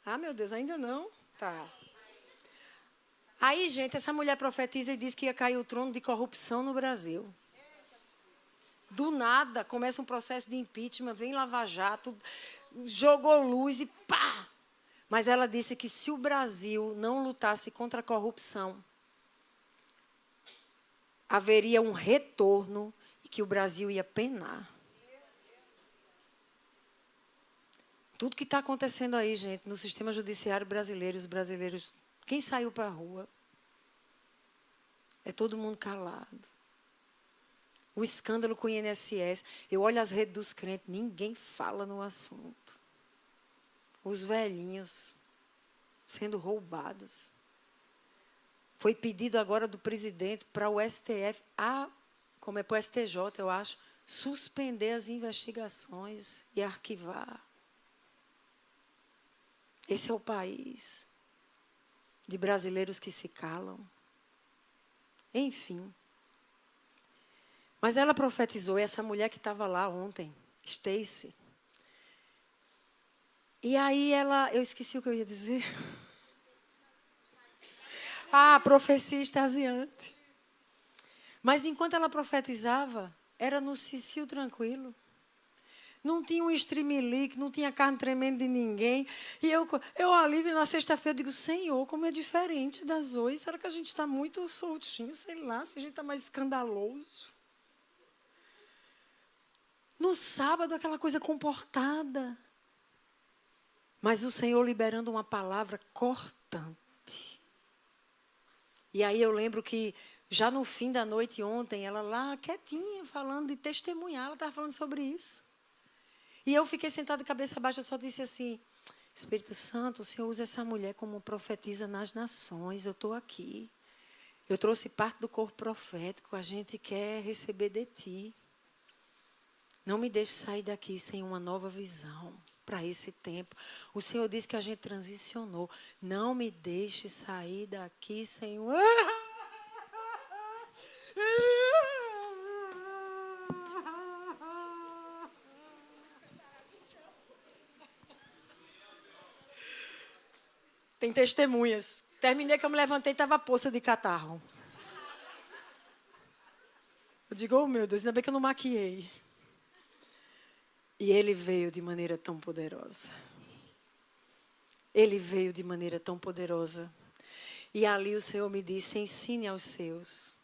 Ah, meu Deus, ainda não? Tá. Aí, gente, essa mulher profetiza e diz que ia cair o trono de corrupção no Brasil. Do nada, começa um processo de impeachment, vem Lava Jato, jogou luz e pá! Mas ela disse que se o Brasil não lutasse contra a corrupção, haveria um retorno e que o Brasil ia penar. Tudo que está acontecendo aí, gente, no sistema judiciário brasileiro, os brasileiros, quem saiu para a rua? É todo mundo calado. O escândalo com o INSS. Eu olho as redes dos crentes, ninguém fala no assunto. Os velhinhos sendo roubados. Foi pedido agora do presidente para o STF, como é para o STJ, eu acho, suspender as investigações e arquivar. Esse é o país de brasileiros que se calam. Enfim. Mas ela profetizou, e essa mulher que estava lá ontem, Stacy. E aí eu esqueci o que eu ia dizer. Profecia extasiante. Mas enquanto ela profetizava, era no cicio tranquilo. Não tinha um streamilique, não tinha carne tremenda de ninguém. E eu ali na sexta-feira digo, Senhor, como é diferente das hoje. Será que a gente está muito soltinho? Sei lá, se a gente está mais escandaloso. No sábado, aquela coisa comportada. Mas o Senhor liberando uma palavra cortante. E aí eu lembro que, já no fim da noite ontem, ela lá quietinha, falando de testemunhar, ela estava falando sobre isso. E eu fiquei sentada de cabeça baixa, eu só disse assim, Espírito Santo, o Senhor usa essa mulher como profetiza nas nações, eu estou aqui. Eu trouxe parte do corpo profético, a gente quer receber de Ti. Não me deixe sair daqui sem uma nova visão para esse tempo. O Senhor disse que a gente transicionou. Não me deixe sair daqui sem um... Tem testemunhas. Terminei que eu me levantei e estava a poça de catarro. Eu digo, oh meu Deus, ainda bem que eu não maquiei. E ele veio de maneira tão poderosa. Ele veio de maneira tão poderosa. E ali o Senhor me disse, ensine aos seus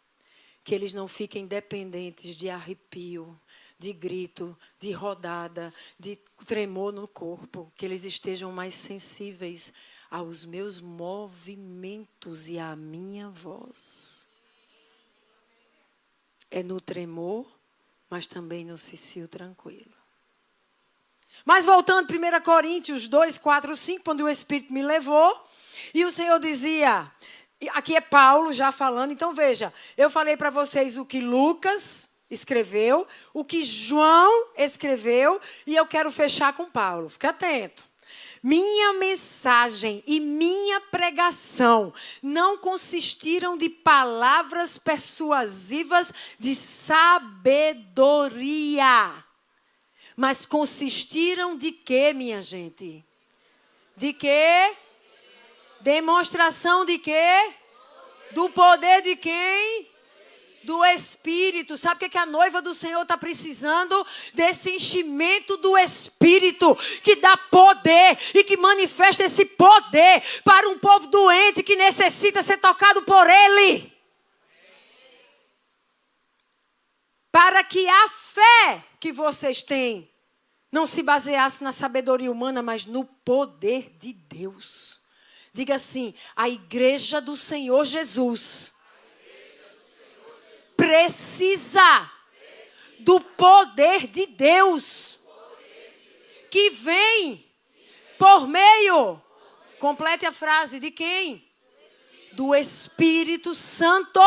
que eles não fiquem dependentes de arrepio, de grito, de rodada, de tremor no corpo. Que eles estejam mais sensíveis aos meus movimentos e à minha voz. É no tremor, mas também no cicio tranquilo. Mas voltando, 1 Coríntios 2, 4, 5, quando o Espírito me levou, e o Senhor dizia, aqui é Paulo já falando, então veja, eu falei para vocês o que Lucas escreveu, o que João escreveu, e eu quero fechar com Paulo, fica atento. Minha mensagem e minha pregação não consistiram de palavras persuasivas de sabedoria. Mas consistiram de quê, minha gente? De quê? Demonstração de quê? Do poder de quem? Do Espírito. Sabe o que a noiva do Senhor está precisando? Desse enchimento do Espírito, que dá poder e que manifesta esse poder para um povo doente que necessita ser tocado por Ele. Para que a fé que vocês têm não se baseasse na sabedoria humana, mas no poder de Deus. Diga assim, a igreja do Senhor Jesus precisa do poder de Deus que vem por meio, complete a frase, de quem? Do Espírito Santo.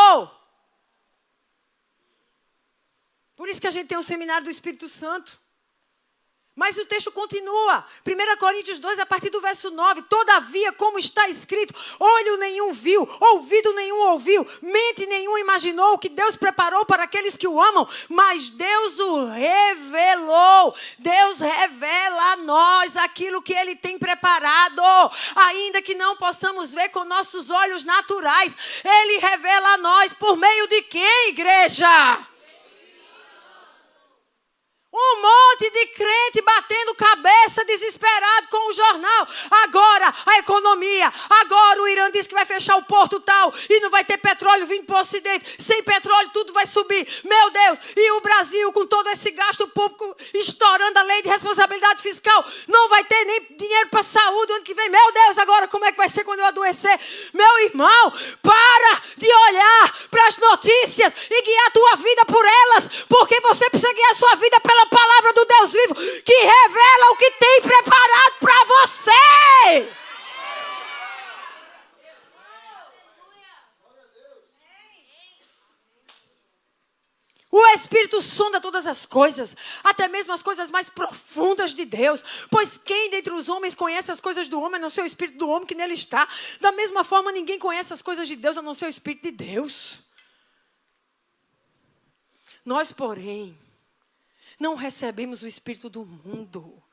Por isso que a gente tem um seminário do Espírito Santo. Mas o texto continua. 1 Coríntios 2, a partir do verso 9. Todavia, como está escrito, olho nenhum viu, ouvido nenhum ouviu, mente nenhum imaginou o que Deus preparou para aqueles que o amam, mas Deus o revelou. Deus revela a nós aquilo que Ele tem preparado. Ainda que não possamos ver com nossos olhos naturais, Ele revela a nós por meio de quem, igreja? Um monte de crente batendo cabeça, desesperado com o jornal. Agora a economia, agora o Irã diz que vai fechar o porto tal e não vai ter petróleo vindo para o Ocidente. Sem petróleo tudo vai subir. Meu Deus, e o Brasil com todo esse gasto público estourando a lei de responsabilidade fiscal, não vai ter nem dinheiro para a saúde ano que vem. Meu Deus, agora como é que vai ser quando eu adoecer? Meu irmão, para de olhar para as notícias e guiar a tua vida por elas, porque você precisa guiar a sua vida pela palavra do Deus vivo, que revela o que tem preparado para você. O Espírito sonda todas as coisas, até mesmo as coisas mais profundas de Deus. Pois quem dentre os homens conhece as coisas do homem, a não ser o Espírito do homem que nele está? Da mesma forma, ninguém conhece as coisas de Deus, a não ser o Espírito de Deus. Nós, porém, não recebemos o Espírito do mundo,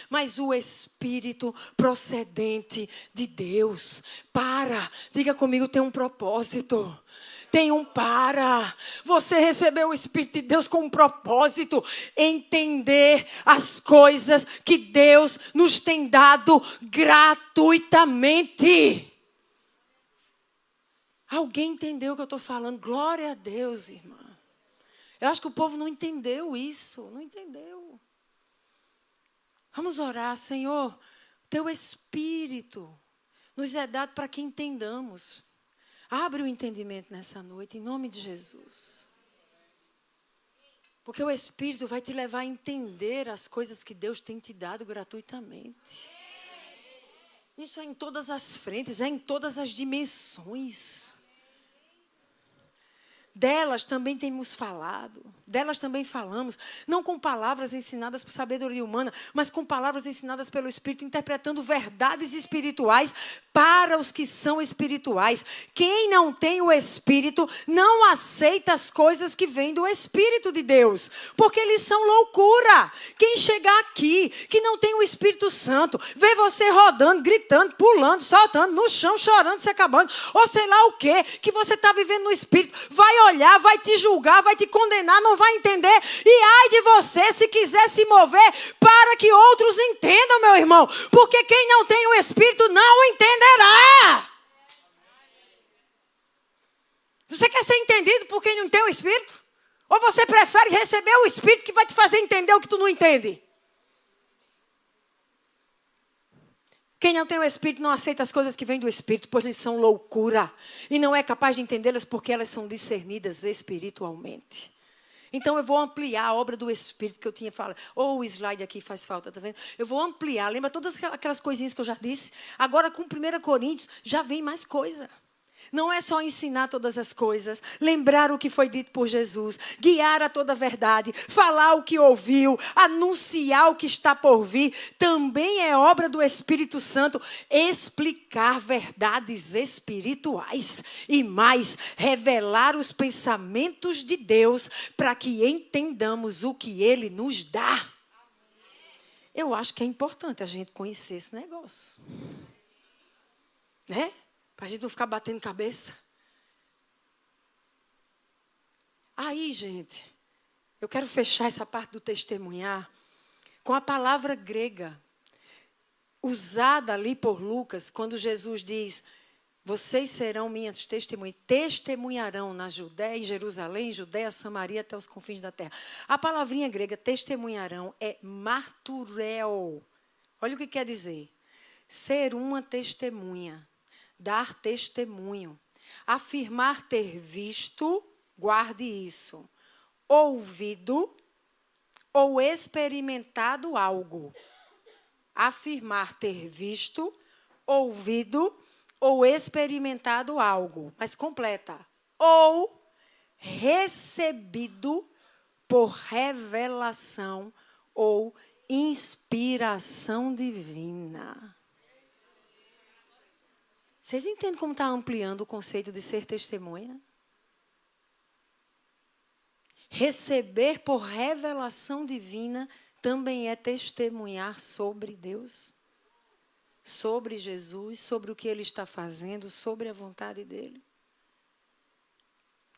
mas o Espírito procedente de Deus. Diga comigo, tem um propósito. Tem um para. Você recebeu o Espírito de Deus com um propósito. Entender as coisas que Deus nos tem dado gratuitamente. Alguém entendeu o que eu estou falando? Glória a Deus, irmã. Eu acho que o povo não entendeu isso. Não entendeu. Vamos orar, Senhor. Teu Espírito nos é dado para que entendamos. Abre o entendimento nessa noite, em nome de Jesus. Porque o Espírito vai te levar a entender as coisas que Deus tem te dado gratuitamente. Isso é em todas as frentes, é em todas as dimensões. Delas também temos falado, delas também falamos, não com palavras ensinadas por sabedoria humana, mas com palavras ensinadas pelo Espírito, interpretando verdades espirituais para os que são espirituais. Quem não tem o Espírito não aceita as coisas que vêm do Espírito de Deus, porque eles são loucura. Quem chegar aqui, que não tem o Espírito Santo, vê você rodando, gritando, pulando, saltando, no chão, chorando, se acabando, ou sei lá o quê, que você está vivendo no Espírito, vai olhar, vai te julgar, vai te condenar, não vai entender. E ai de você se quiser se mover para que outros entendam, meu irmão. Porque quem não tem o Espírito não entenderá. Você quer ser entendido por quem não tem o Espírito? Ou você prefere receber o Espírito que vai te fazer entender o que tu não entende? Quem não tem o Espírito não aceita as coisas que vêm do Espírito, pois eles são loucura. E não é capaz de entendê-las porque elas são discernidas espiritualmente. Então eu vou ampliar a obra do Espírito que eu tinha falado. O slide aqui faz falta, tá vendo? Eu vou ampliar. Lembra todas aquelas coisinhas que eu já disse? Agora com 1 Coríntios já vem mais coisa. Não é só ensinar todas as coisas, lembrar o que foi dito por Jesus, guiar a toda a verdade, falar o que ouviu, anunciar o que está por vir. Também é obra do Espírito Santo explicar verdades espirituais e mais, revelar os pensamentos de Deus para que entendamos o que Ele nos dá. Eu acho que é importante a gente conhecer esse negócio. Né? Para a gente não ficar batendo cabeça. Aí, gente, eu quero fechar essa parte do testemunhar com a palavra grega usada ali por Lucas, quando Jesus diz: vocês serão minhas testemunhas, testemunharão na Judéia e Jerusalém, Judéia, Samaria, até os confins da terra. A palavrinha grega testemunharão é martureo. Olha o que quer dizer. Ser uma testemunha. Dar testemunho. Afirmar ter visto, guarde isso, ouvido ou experimentado algo. Afirmar ter visto, ouvido ou experimentado algo. Mas completa. Ou recebido por revelação ou inspiração divina. Vocês entendem como está ampliando o conceito de ser testemunha? Receber por revelação divina também é testemunhar sobre Deus, sobre Jesus, sobre o que Ele está fazendo, sobre a vontade dEle.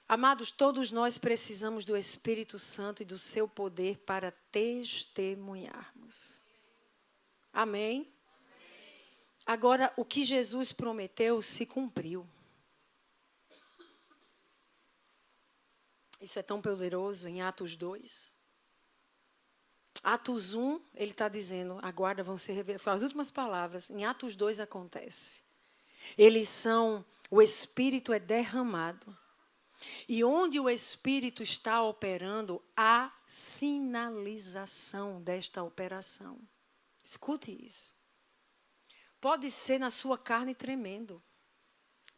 Amados, todos nós precisamos do Espírito Santo e do seu poder para testemunharmos. Amém? Agora, o que Jesus prometeu se cumpriu. Isso é tão poderoso em Atos 2. Atos 1, ele está dizendo, aguarda, vão ser reveladas. As últimas palavras, em Atos 2 acontece. O Espírito é derramado. E onde o Espírito está operando, há sinalização desta operação. Escute isso. Pode ser na sua carne tremendo.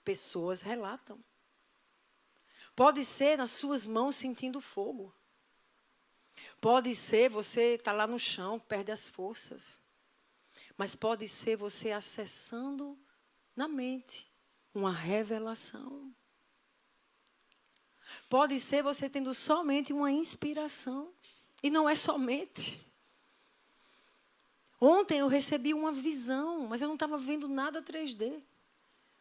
Pessoas relatam. Pode ser nas suas mãos sentindo fogo. Pode ser você estar lá no chão, perde as forças. Mas pode ser você acessando na mente uma revelação. Pode ser você tendo somente uma inspiração. E não é somente. Ontem eu recebi uma visão, mas eu não estava vendo nada 3D.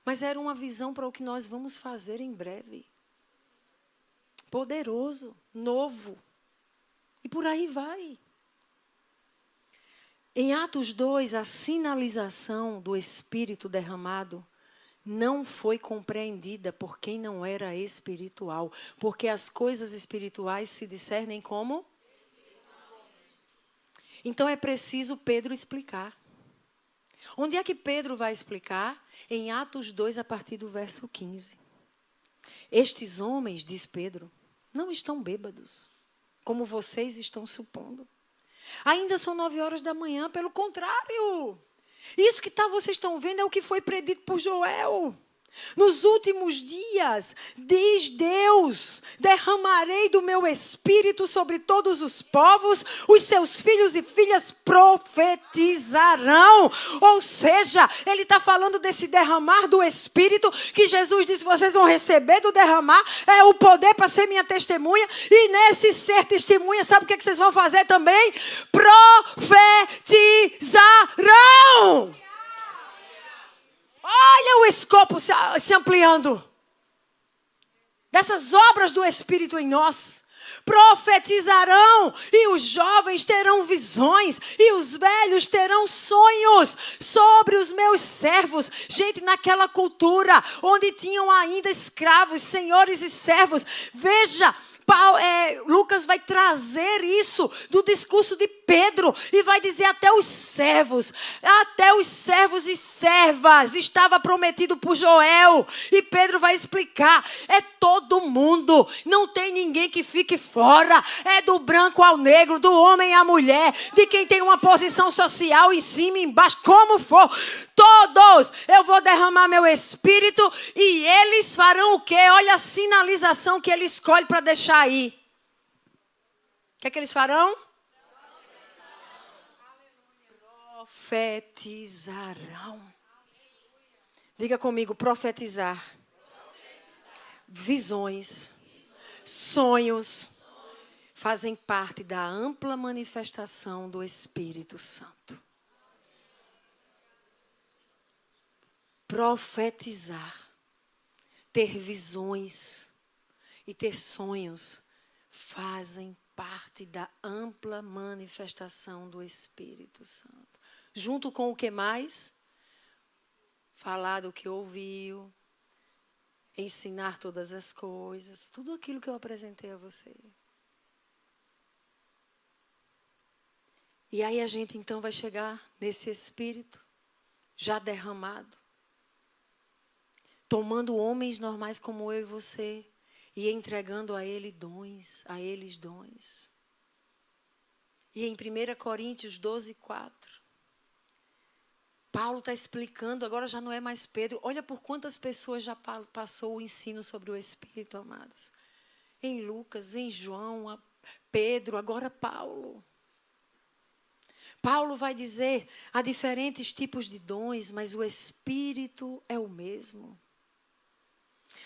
Mas era uma visão para o que nós vamos fazer em breve. Poderoso, novo. E por aí vai. Em Atos 2, a sinalização do Espírito derramado não foi compreendida por quem não era espiritual. Porque as coisas espirituais se discernem como? Então é preciso Pedro explicar. Onde é que Pedro vai explicar? Em Atos 2, a partir do verso 15. Estes homens, diz Pedro, não estão bêbados, como vocês estão supondo. Ainda são 9 horas da manhã, pelo contrário. Isso que vocês estão vendo é o que foi predito por Joel. Nos últimos dias, diz Deus, derramarei do meu espírito sobre todos os povos, os seus filhos e filhas profetizarão. Ou seja, ele está falando desse derramar do espírito, que Jesus disse, vocês vão receber do derramar, é o poder para ser minha testemunha, e nesse ser testemunha, sabe o que vocês vão fazer também? Profetizarão! Olha o escopo se ampliando. Dessas obras do Espírito em nós. Profetizarão, e os jovens terão visões, e os velhos terão sonhos sobre os meus servos. Gente, naquela cultura, onde tinham ainda escravos, senhores e servos. Veja, Lucas vai trazer isso do discurso de Pedro e vai dizer até os servos e servas estava prometido por Joel, e Pedro vai explicar, é todo mundo, não tem ninguém que fique fora, é do branco ao negro, do homem à mulher, de quem tem uma posição social em cima e embaixo, como for, todos eu vou derramar meu espírito e eles farão o quê? Olha a sinalização que ele escolhe para deixar aí. O que é que eles farão? Profetizarão. Diga comigo, profetizar. Visões, sonhos, fazem parte da ampla manifestação do Espírito Santo. Profetizar, ter visões e ter sonhos fazem parte da ampla manifestação do Espírito Santo. Junto com o que mais? Falar do que ouviu, ensinar todas as coisas, tudo aquilo que eu apresentei a você. E aí a gente então vai chegar nesse Espírito já derramado, tomando homens normais como eu e você e entregando a eles dons. E em 1 Coríntios 12, 4, Paulo está explicando, agora já não é mais Pedro. Olha por quantas pessoas já passou o ensino sobre o Espírito, amados. Em Lucas, em João, Pedro, agora Paulo. Paulo vai dizer, há diferentes tipos de dons, mas o Espírito é o mesmo.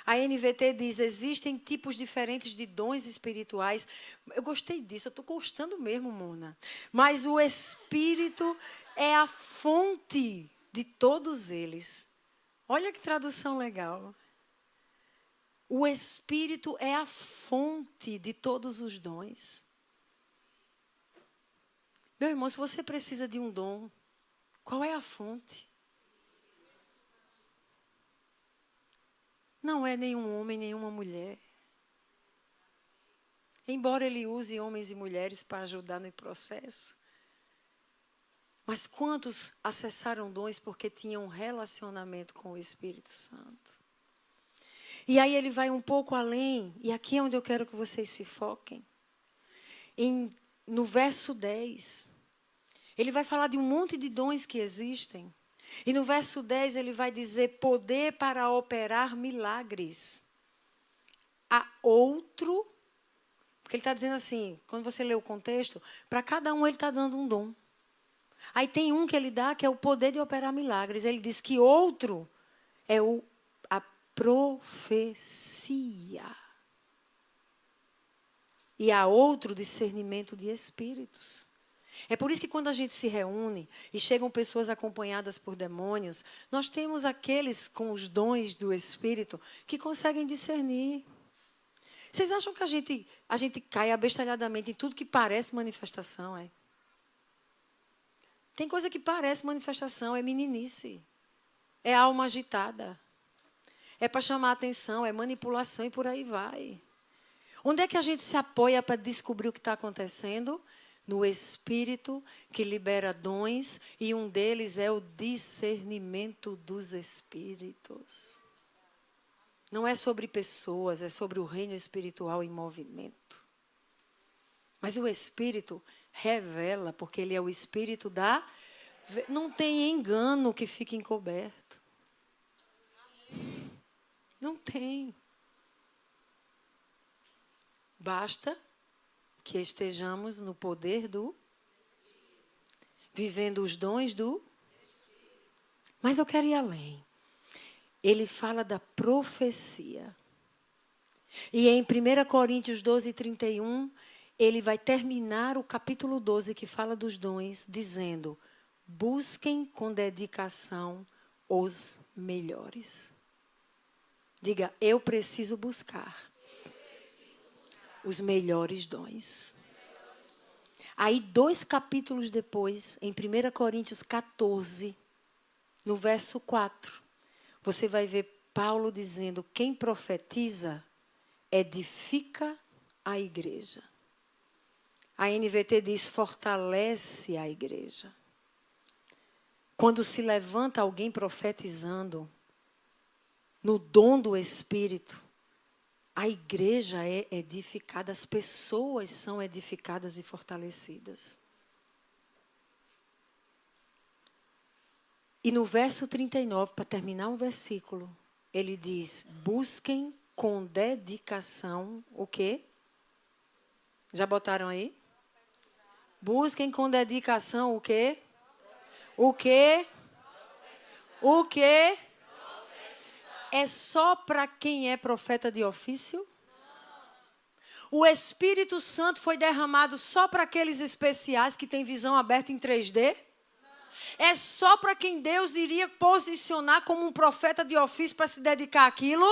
A NVT diz, existem tipos diferentes de dons espirituais. Eu gostei disso, eu estou gostando mesmo, Mona. Mas o Espírito é a fonte de todos eles. Olha que tradução legal. O Espírito é a fonte de todos os dons. Meu irmão, se você precisa de um dom, qual é a fonte? Não é nenhum homem, nenhuma mulher. Embora ele use homens e mulheres para ajudar no processo. Mas quantos acessaram dons porque tinham um relacionamento com o Espírito Santo? E aí ele vai um pouco além, e aqui é onde eu quero que vocês se foquem. No verso 10, ele vai falar de um monte de dons que existem. E no verso 10 ele vai dizer poder para operar milagres. Há outro, porque ele está dizendo assim, quando você lê o contexto, para cada um ele está dando um dom. Aí tem um que ele dá que é o poder de operar milagres. Ele diz que outro é a profecia. E há outro discernimento de espíritos. É por isso que quando a gente se reúne e chegam pessoas acompanhadas por demônios, nós temos aqueles com os dons do Espírito que conseguem discernir. Vocês acham que a gente cai abestalhadamente em tudo que parece manifestação? É? Tem coisa que parece manifestação, é meninice. É alma agitada. É para chamar a atenção, é manipulação e por aí vai. Onde é que a gente se apoia para descobrir o que está acontecendo? No Espírito que libera dons, e um deles é o discernimento dos espíritos. Não é sobre pessoas, é sobre o reino espiritual em movimento. Mas o Espírito revela, porque ele é o Espírito da... Não tem engano que fique encoberto. Não tem. Basta que estejamos no poder do... Vivendo os dons do... Mas eu quero ir além. Ele fala da profecia. E em 1 Coríntios 12, 31, ele vai terminar o capítulo 12, que fala dos dons, dizendo: busquem com dedicação os melhores. Diga, eu preciso buscar os melhores dons. Aí, 2 capítulos depois, em 1 Coríntios 14, no verso 4, você vai ver Paulo dizendo: quem profetiza edifica a igreja. A NVT diz: fortalece a igreja. Quando se levanta alguém profetizando, no dom do Espírito, a igreja é edificada, as pessoas são edificadas e fortalecidas. E no verso 39, para terminar o versículo, ele diz: busquem com dedicação o quê? Já botaram aí? Busquem com dedicação o quê? O quê? O quê? É só para quem é profeta de ofício? O Espírito Santo foi derramado só para aqueles especiais que têm visão aberta em 3D? É só para quem Deus iria posicionar como um profeta de ofício para se dedicar àquilo?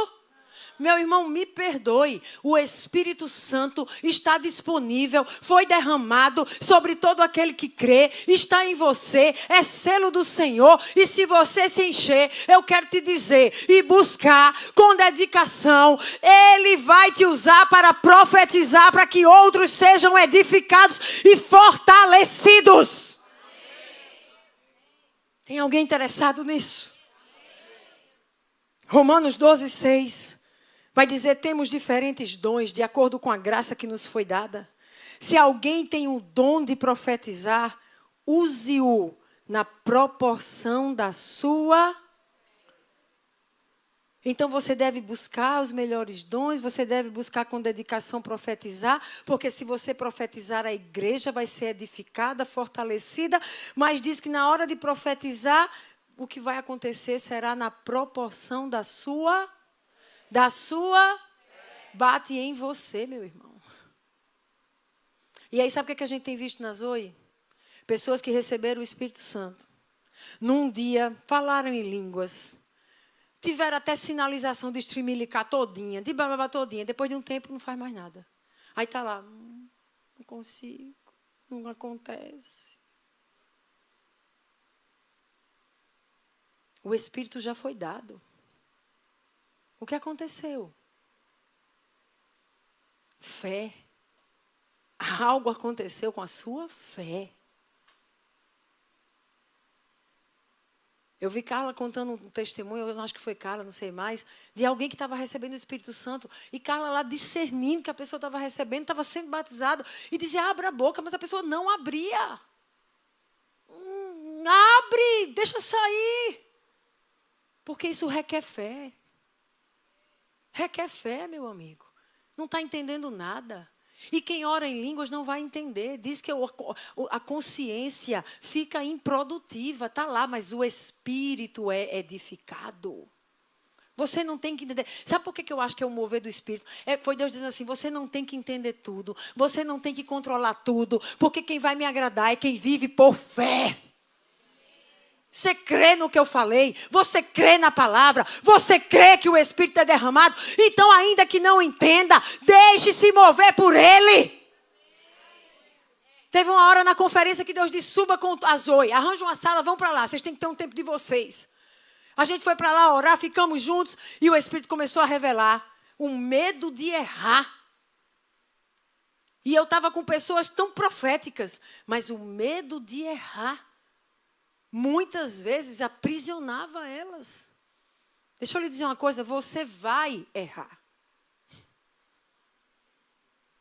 Meu irmão, me perdoe. O Espírito Santo está disponível, foi derramado sobre todo aquele que crê, está em você, é selo do Senhor. E se você se encher, eu quero te dizer, e buscar com dedicação, Ele vai te usar para profetizar, para que outros sejam edificados e fortalecidos. Tem alguém interessado nisso? Romanos 12, 6. Vai dizer, temos diferentes dons de acordo com a graça que nos foi dada. Se alguém tem o dom de profetizar, use-o na proporção da sua... Então você deve buscar os melhores dons, você deve buscar com dedicação profetizar, porque se você profetizar, a igreja vai ser edificada, fortalecida, mas diz que na hora de profetizar, o que vai acontecer será na proporção da sua bate em você, meu irmão. E aí sabe o que a gente tem visto na Zoe? Pessoas que receberam o Espírito Santo. Num dia, falaram em línguas. Tiveram até sinalização de estrimilicar todinha, de bababá todinha. Depois de um tempo, não faz mais nada. Aí está lá, não consigo, não acontece. O Espírito já foi dado. O que aconteceu? Fé. Algo aconteceu com a sua fé. Eu vi Carla contando um testemunho, eu acho que foi Carla, não sei mais, de alguém que estava recebendo o Espírito Santo. E Carla lá discernindo que a pessoa estava recebendo, estava sendo batizado. E dizia, abra a boca, mas a pessoa não abria. Abre, deixa sair. Porque isso requer fé. Requer fé, meu amigo. Não está entendendo nada. E quem ora em línguas não vai entender. Diz que a consciência fica improdutiva. Está lá, mas o espírito é edificado. Você não tem que entender. Sabe por que eu acho que é o mover do Espírito? Foi Deus dizendo assim, você não tem que entender tudo. Você não tem que controlar tudo. Porque quem vai me agradar é quem vive por fé. Você crê no que eu falei? Você crê na palavra? Você crê que o Espírito é derramado? Então, ainda que não entenda, deixe-se mover por Ele. Teve uma hora na conferência que Deus disse, suba com a Zoe, arranja uma sala, vão para lá, vocês têm que ter um tempo de vocês. A gente foi para lá orar, ficamos juntos e o Espírito começou a revelar o medo de errar. E eu estava com pessoas tão proféticas, mas o medo de errar muitas vezes aprisionava elas. Deixa eu lhe dizer uma coisa, você vai errar.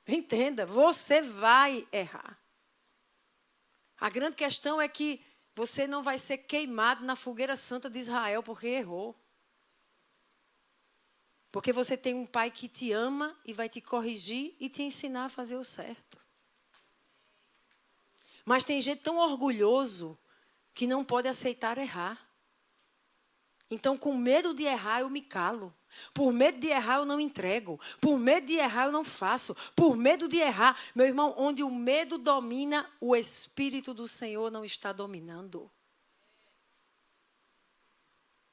Entenda, você vai errar. A grande questão é que você não vai ser queimado na fogueira santa de Israel porque errou. Porque você tem um pai que te ama e vai te corrigir e te ensinar a fazer o certo. Mas tem gente tão orgulhoso que não pode aceitar errar. Então, com medo de errar, eu me calo. Por medo de errar, eu não entrego. Por medo de errar, eu não faço. Por medo de errar, meu irmão, onde o medo domina, o Espírito do Senhor não está dominando.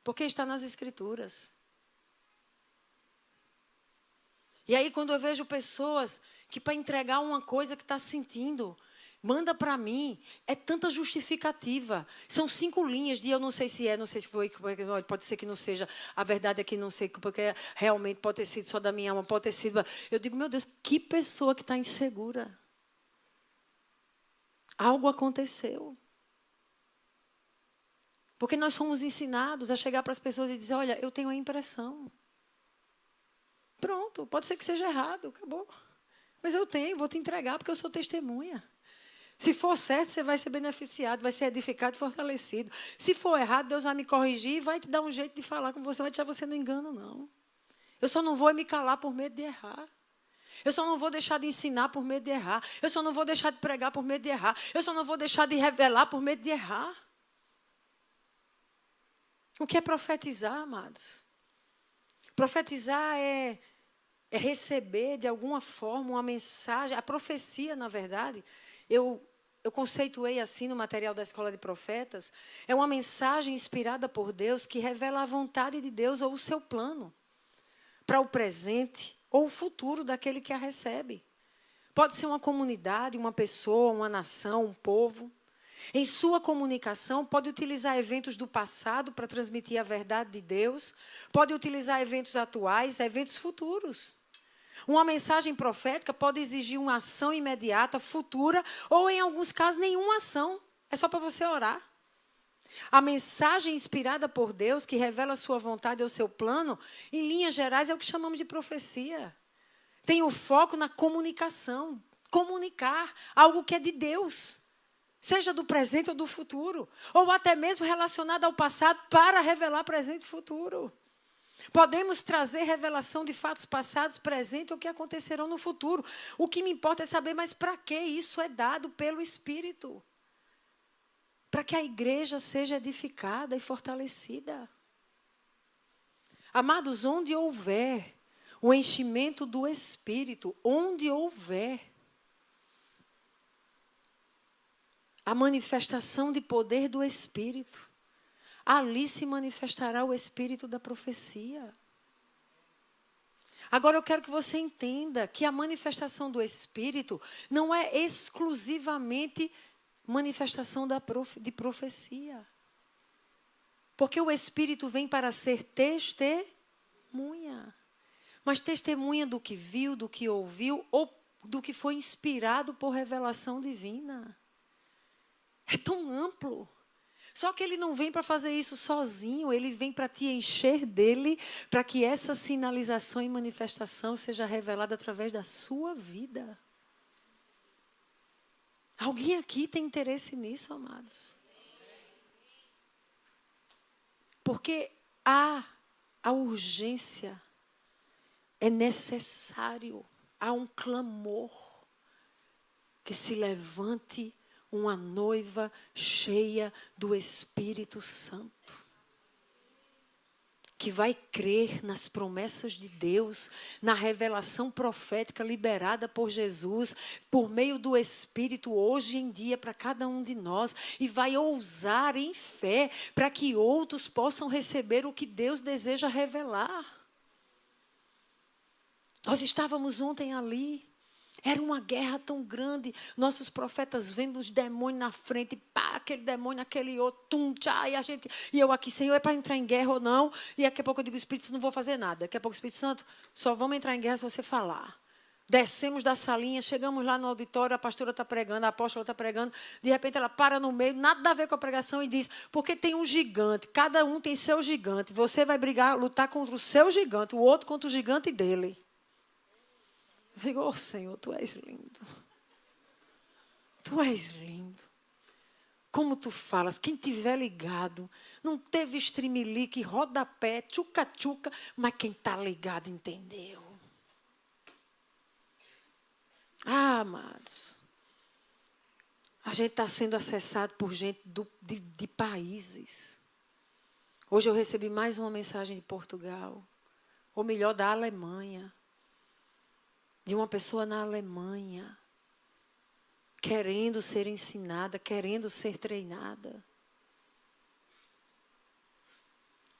Porque está nas Escrituras. E aí, quando eu vejo pessoas que para entregar uma coisa que está sentindo, manda para mim, é tanta justificativa. São 5 linhas de eu não sei se é, não sei se foi, pode ser que não seja, a verdade é que não sei, porque realmente pode ter sido só da minha alma, pode ter sido. Eu digo, meu Deus, que pessoa que está insegura. Algo aconteceu. Porque nós somos ensinados a chegar para as pessoas e dizer, olha, eu tenho a impressão. Pronto, pode ser que seja errado, acabou. Mas eu tenho, vou te entregar porque eu sou testemunha. Se for certo, você vai ser beneficiado, vai ser edificado e fortalecido. Se for errado, Deus vai me corrigir e vai te dar um jeito de falar com você, vai deixar você no engano, não. Eu só não vou me calar por medo de errar. Eu só não vou deixar de ensinar por medo de errar. Eu só não vou deixar de pregar por medo de errar. Eu só não vou deixar de revelar por medo de errar. O que é profetizar, amados? Profetizar é receber, de alguma forma, uma mensagem. A profecia, na verdade, eu conceituei assim no material da Escola de Profetas, é uma mensagem inspirada por Deus que revela a vontade de Deus ou o seu plano para o presente ou o futuro daquele que a recebe. Pode ser uma comunidade, uma pessoa, uma nação, um povo. Em sua comunicação, pode utilizar eventos do passado para transmitir a verdade de Deus, pode utilizar eventos atuais, eventos futuros. Uma mensagem profética pode exigir uma ação imediata, futura, ou, em alguns casos, nenhuma ação. É só para você orar. A mensagem inspirada por Deus, que revela a sua vontade ou seu plano, em linhas gerais, é o que chamamos de profecia. Tem o foco na comunicação. Comunicar algo que é de Deus. Seja do presente ou do futuro. Ou até mesmo relacionado ao passado para revelar presente e futuro. Podemos trazer revelação de fatos passados, presentes ou que acontecerão no futuro. O que me importa é saber, mas para que isso é dado pelo Espírito? Para que a igreja seja edificada e fortalecida. Amados, onde houver o enchimento do Espírito, onde houver a manifestação de poder do Espírito, ali se manifestará o Espírito da profecia. Agora eu quero que você entenda que a manifestação do Espírito não é exclusivamente manifestação de profecia. Porque o Espírito vem para ser testemunha. Mas testemunha do que viu, do que ouviu, ou do que foi inspirado por revelação divina. É tão amplo. Só que ele não vem para fazer isso sozinho, ele vem para te encher dele, para que essa sinalização e manifestação seja revelada através da sua vida. Alguém aqui tem interesse nisso, amados? Porque há a urgência, é necessário, há um clamor que se levante uma noiva cheia do Espírito Santo, que vai crer nas promessas de Deus, na revelação profética liberada por Jesus, por meio do Espírito, hoje em dia, para cada um de nós, e vai ousar em fé, para que outros possam receber o que Deus deseja revelar. Nós estávamos ontem ali, era uma guerra tão grande, nossos profetas vendo os demônios na frente, pá, aquele demônio, aquele outro, tum, tchá, e eu aqui, Senhor, é para entrar em guerra ou não? E daqui a pouco eu digo, Espírito Santo, não vou fazer nada. Daqui a pouco, Espírito Santo, só vamos entrar em guerra se você falar. Descemos da salinha, chegamos lá no auditório, a pastora está pregando, a apóstola está pregando, de repente ela para no meio, nada a ver com a pregação e diz, porque tem um gigante, cada um tem seu gigante, você vai brigar, lutar contra o seu gigante, o outro contra o gigante dele. Eu digo, oh Senhor, Tu és lindo. Tu és lindo. Como Tu falas, quem tiver ligado, não teve estremelique, rodapé, tchuca-tchuca, mas quem está ligado entendeu. Ah, amados, a gente está sendo acessado por gente de países. Hoje eu recebi mais uma mensagem de Portugal, ou melhor, da Alemanha. De uma pessoa na Alemanha, querendo ser ensinada, querendo ser treinada.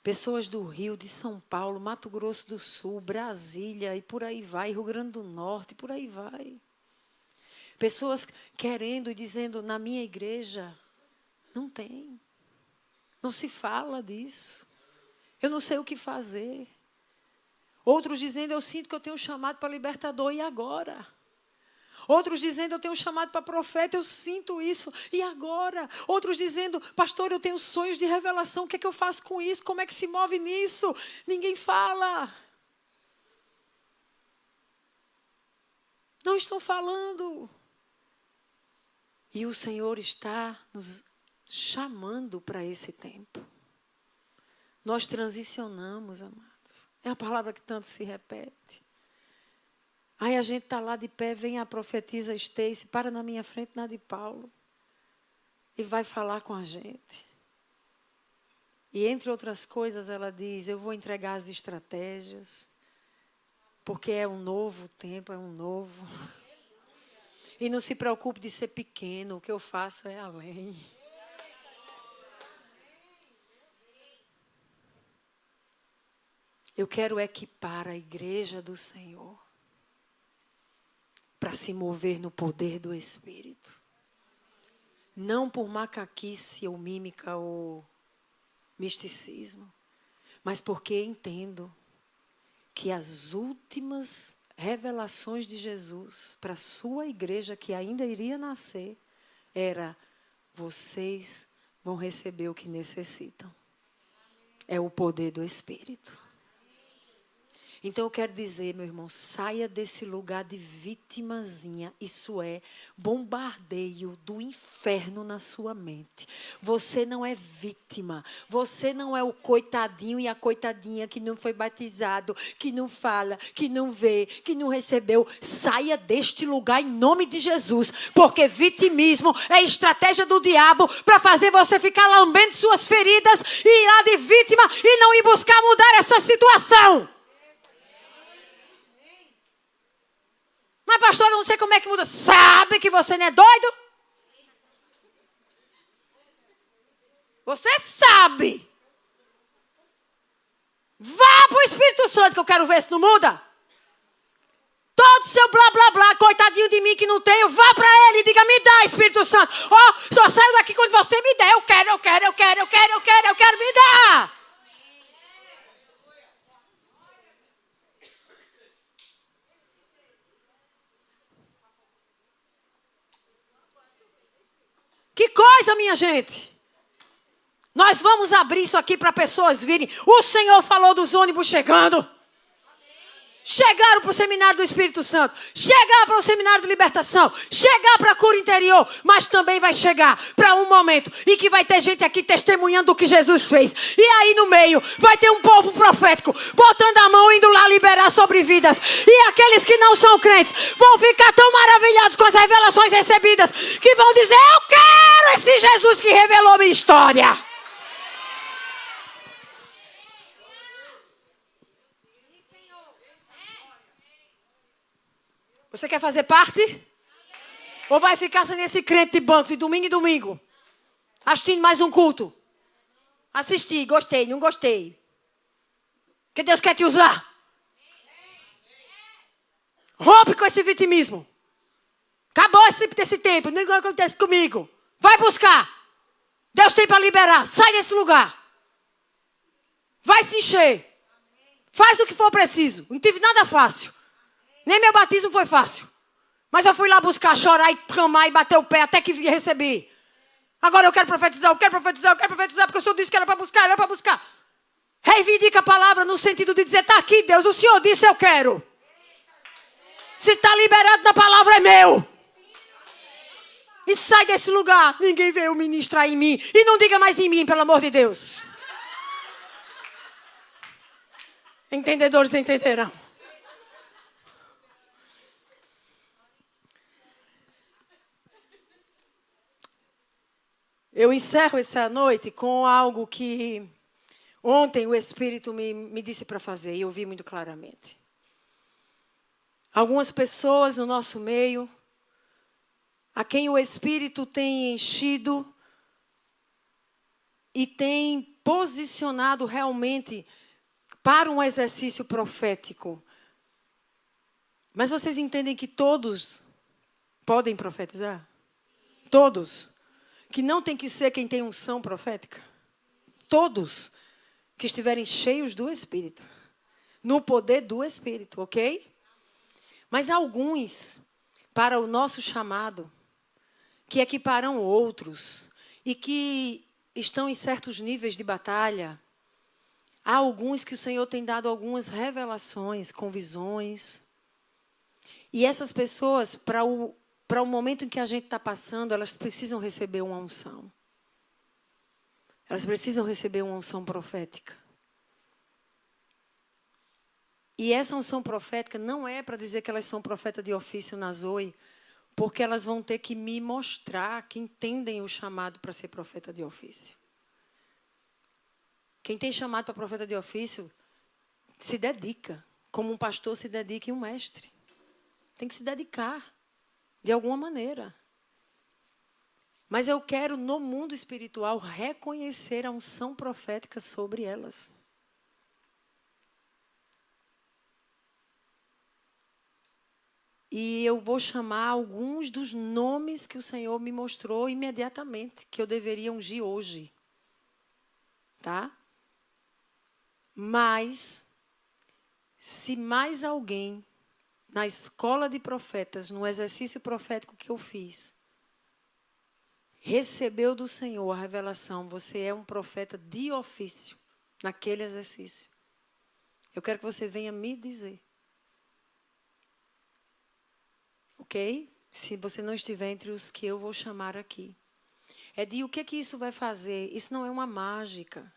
Pessoas do Rio, de São Paulo, Mato Grosso do Sul, Brasília, e por aí vai, Rio Grande do Norte, por aí vai. Pessoas querendo e dizendo, na minha igreja, não tem. Não se fala disso. Eu não sei o que fazer. Outros dizendo, eu sinto que eu tenho um chamado para libertador, e agora? Outros dizendo, eu tenho um chamado para profeta, eu sinto isso, e agora? Outros dizendo, pastor, eu tenho sonhos de revelação, o que é que eu faço com isso? Como é que se move nisso? Ninguém fala. Não estão falando. E o Senhor está nos chamando para esse tempo. Nós transicionamos, amados. É a palavra que tanto se repete. Aí a gente está lá de pé, vem a profetisa Stacy, para na minha frente, na de Paulo, e vai falar com a gente. E entre outras coisas ela diz, eu vou entregar as estratégias, porque é um novo tempo, é um novo. E não se preocupe de ser pequeno, o que eu faço é além. Eu quero equipar a igreja do Senhor para se mover no poder do Espírito. Não por macaquice ou mímica ou misticismo, mas porque entendo que as últimas revelações de Jesus para a sua igreja que ainda iria nascer era: vocês vão receber o que necessitam. É o poder do Espírito. Então eu quero dizer, meu irmão, saia desse lugar de vitimazinha. Isso é bombardeio do inferno na sua mente. Você não é vítima. Você não é o coitadinho e a coitadinha que não foi batizado, que não fala, que não vê, que não recebeu. Saia deste lugar em nome de Jesus. Porque vitimismo é estratégia do diabo para fazer você ficar lambendo suas feridas e ir lá de vítima e não ir buscar mudar essa situação. Mas, pastor, eu não sei como é que muda. Sabe que você não é doido? Você sabe. Vá para o Espírito Santo que eu quero ver se não muda. Todo seu blá, blá, blá, coitadinho de mim que não tenho, vá para ele e diga, me dá, Espírito Santo. Ó, só saio daqui quando você me der. Eu quero, me dar. Que coisa, minha gente. Nós vamos abrir isso aqui para pessoas virem. O Senhor falou dos ônibus chegando. Chegaram para o seminário do Espírito Santo. Chegar para o seminário de libertação. Chegar para a cura interior. Mas também vai chegar para um momento em que vai ter gente aqui testemunhando o que Jesus fez. E aí no meio vai ter um povo profético botando a mão, indo lá liberar sobre vidas. E aqueles que não são crentes vão ficar tão maravilhados com as revelações recebidas que vão dizer, eu quero esse Jesus que revelou minha história. Você quer fazer parte? Ou vai ficar sendo esse crente de banco de domingo em domingo? Assistindo mais um culto? Assisti, gostei, não gostei. Que Deus quer te usar. Rompe com esse vitimismo. Acabou esse tempo, ninguém acontece comigo. Vai buscar. Deus tem para liberar. Sai desse lugar. Vai se encher. Faz o que for preciso. Não tive nada fácil. Nem meu batismo foi fácil. Mas eu fui lá buscar, chorar e clamar e bater o pé até que recebi. Agora eu quero profetizar, porque o Senhor disse que era para buscar, Reivindica a palavra no sentido de dizer, está aqui Deus, o Senhor disse eu quero. Se está liberado na palavra é meu. E sai desse lugar. Ninguém veio ministrar em mim. E não diga mais em mim, pelo amor de Deus. Entendedores entenderão. Eu encerro essa noite com algo que ontem o Espírito me disse para fazer e eu vi muito claramente. Algumas pessoas no nosso meio, a quem o Espírito tem enchido e tem posicionado realmente para um exercício profético. Mas vocês entendem que todos podem profetizar? Todos. Que não tem que ser quem tem unção profética. Todos que estiverem cheios do Espírito. No poder do Espírito, ok? Mas alguns, para o nosso chamado, que equiparão outros e que estão em certos níveis de batalha, há alguns que o Senhor tem dado algumas revelações, com visões. E essas pessoas, para o momento em que a gente está passando, elas precisam receber uma unção. Elas precisam receber uma unção profética. E essa unção profética não é para dizer que elas são profetas de ofício na Zoe, porque elas vão ter que me mostrar que entendem o chamado para ser profeta de ofício. Quem tem chamado para profeta de ofício se dedica, como um pastor se dedica e um mestre. Tem que se dedicar, de alguma maneira. Mas eu quero, no mundo espiritual, reconhecer a unção profética sobre elas. E eu vou chamar alguns dos nomes que o Senhor me mostrou imediatamente, que eu deveria ungir hoje. Tá? Mas, se mais alguém, na escola de profetas, no exercício profético que eu fiz, recebeu do Senhor a revelação, você é um profeta de ofício, naquele exercício. Eu quero que você venha me dizer. Ok? Se você não estiver entre os que eu vou chamar aqui. O que isso vai fazer? Isso não é uma mágica.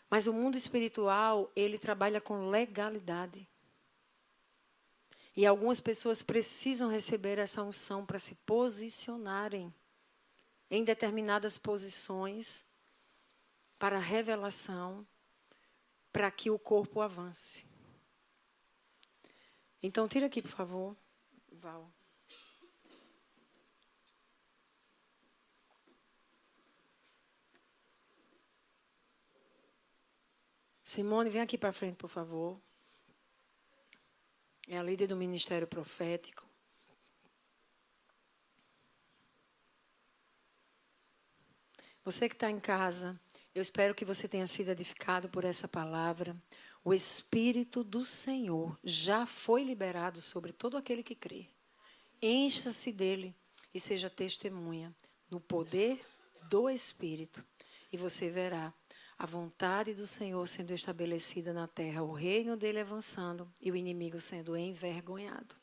Mas o mundo espiritual, ele trabalha com legalidade. E algumas pessoas precisam receber essa unção para se posicionarem em determinadas posições para a revelação, para que o corpo avance. Então, tira aqui, por favor, Val. Simone, vem aqui para frente, por favor. É a líder do Ministério Profético. Você que está em casa, eu espero que você tenha sido edificado por essa palavra. O Espírito do Senhor já foi liberado sobre todo aquele que crê. Encha-se dele e seja testemunha no poder do Espírito. E você verá a vontade do Senhor sendo estabelecida na terra, o reino dele avançando e o inimigo sendo envergonhado.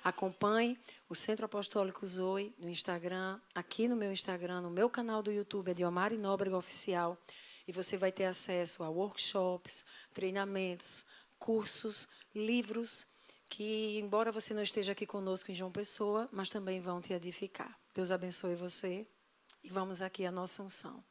Acompanhe o Centro Apostólico Zoe no Instagram, aqui no meu Instagram, no meu canal do YouTube, é Diomari Nóbrega Oficial, e você vai ter acesso a workshops, treinamentos, cursos, livros, que, embora você não esteja aqui conosco em João Pessoa, mas também vão te edificar. Deus abençoe você e vamos aqui à nossa unção.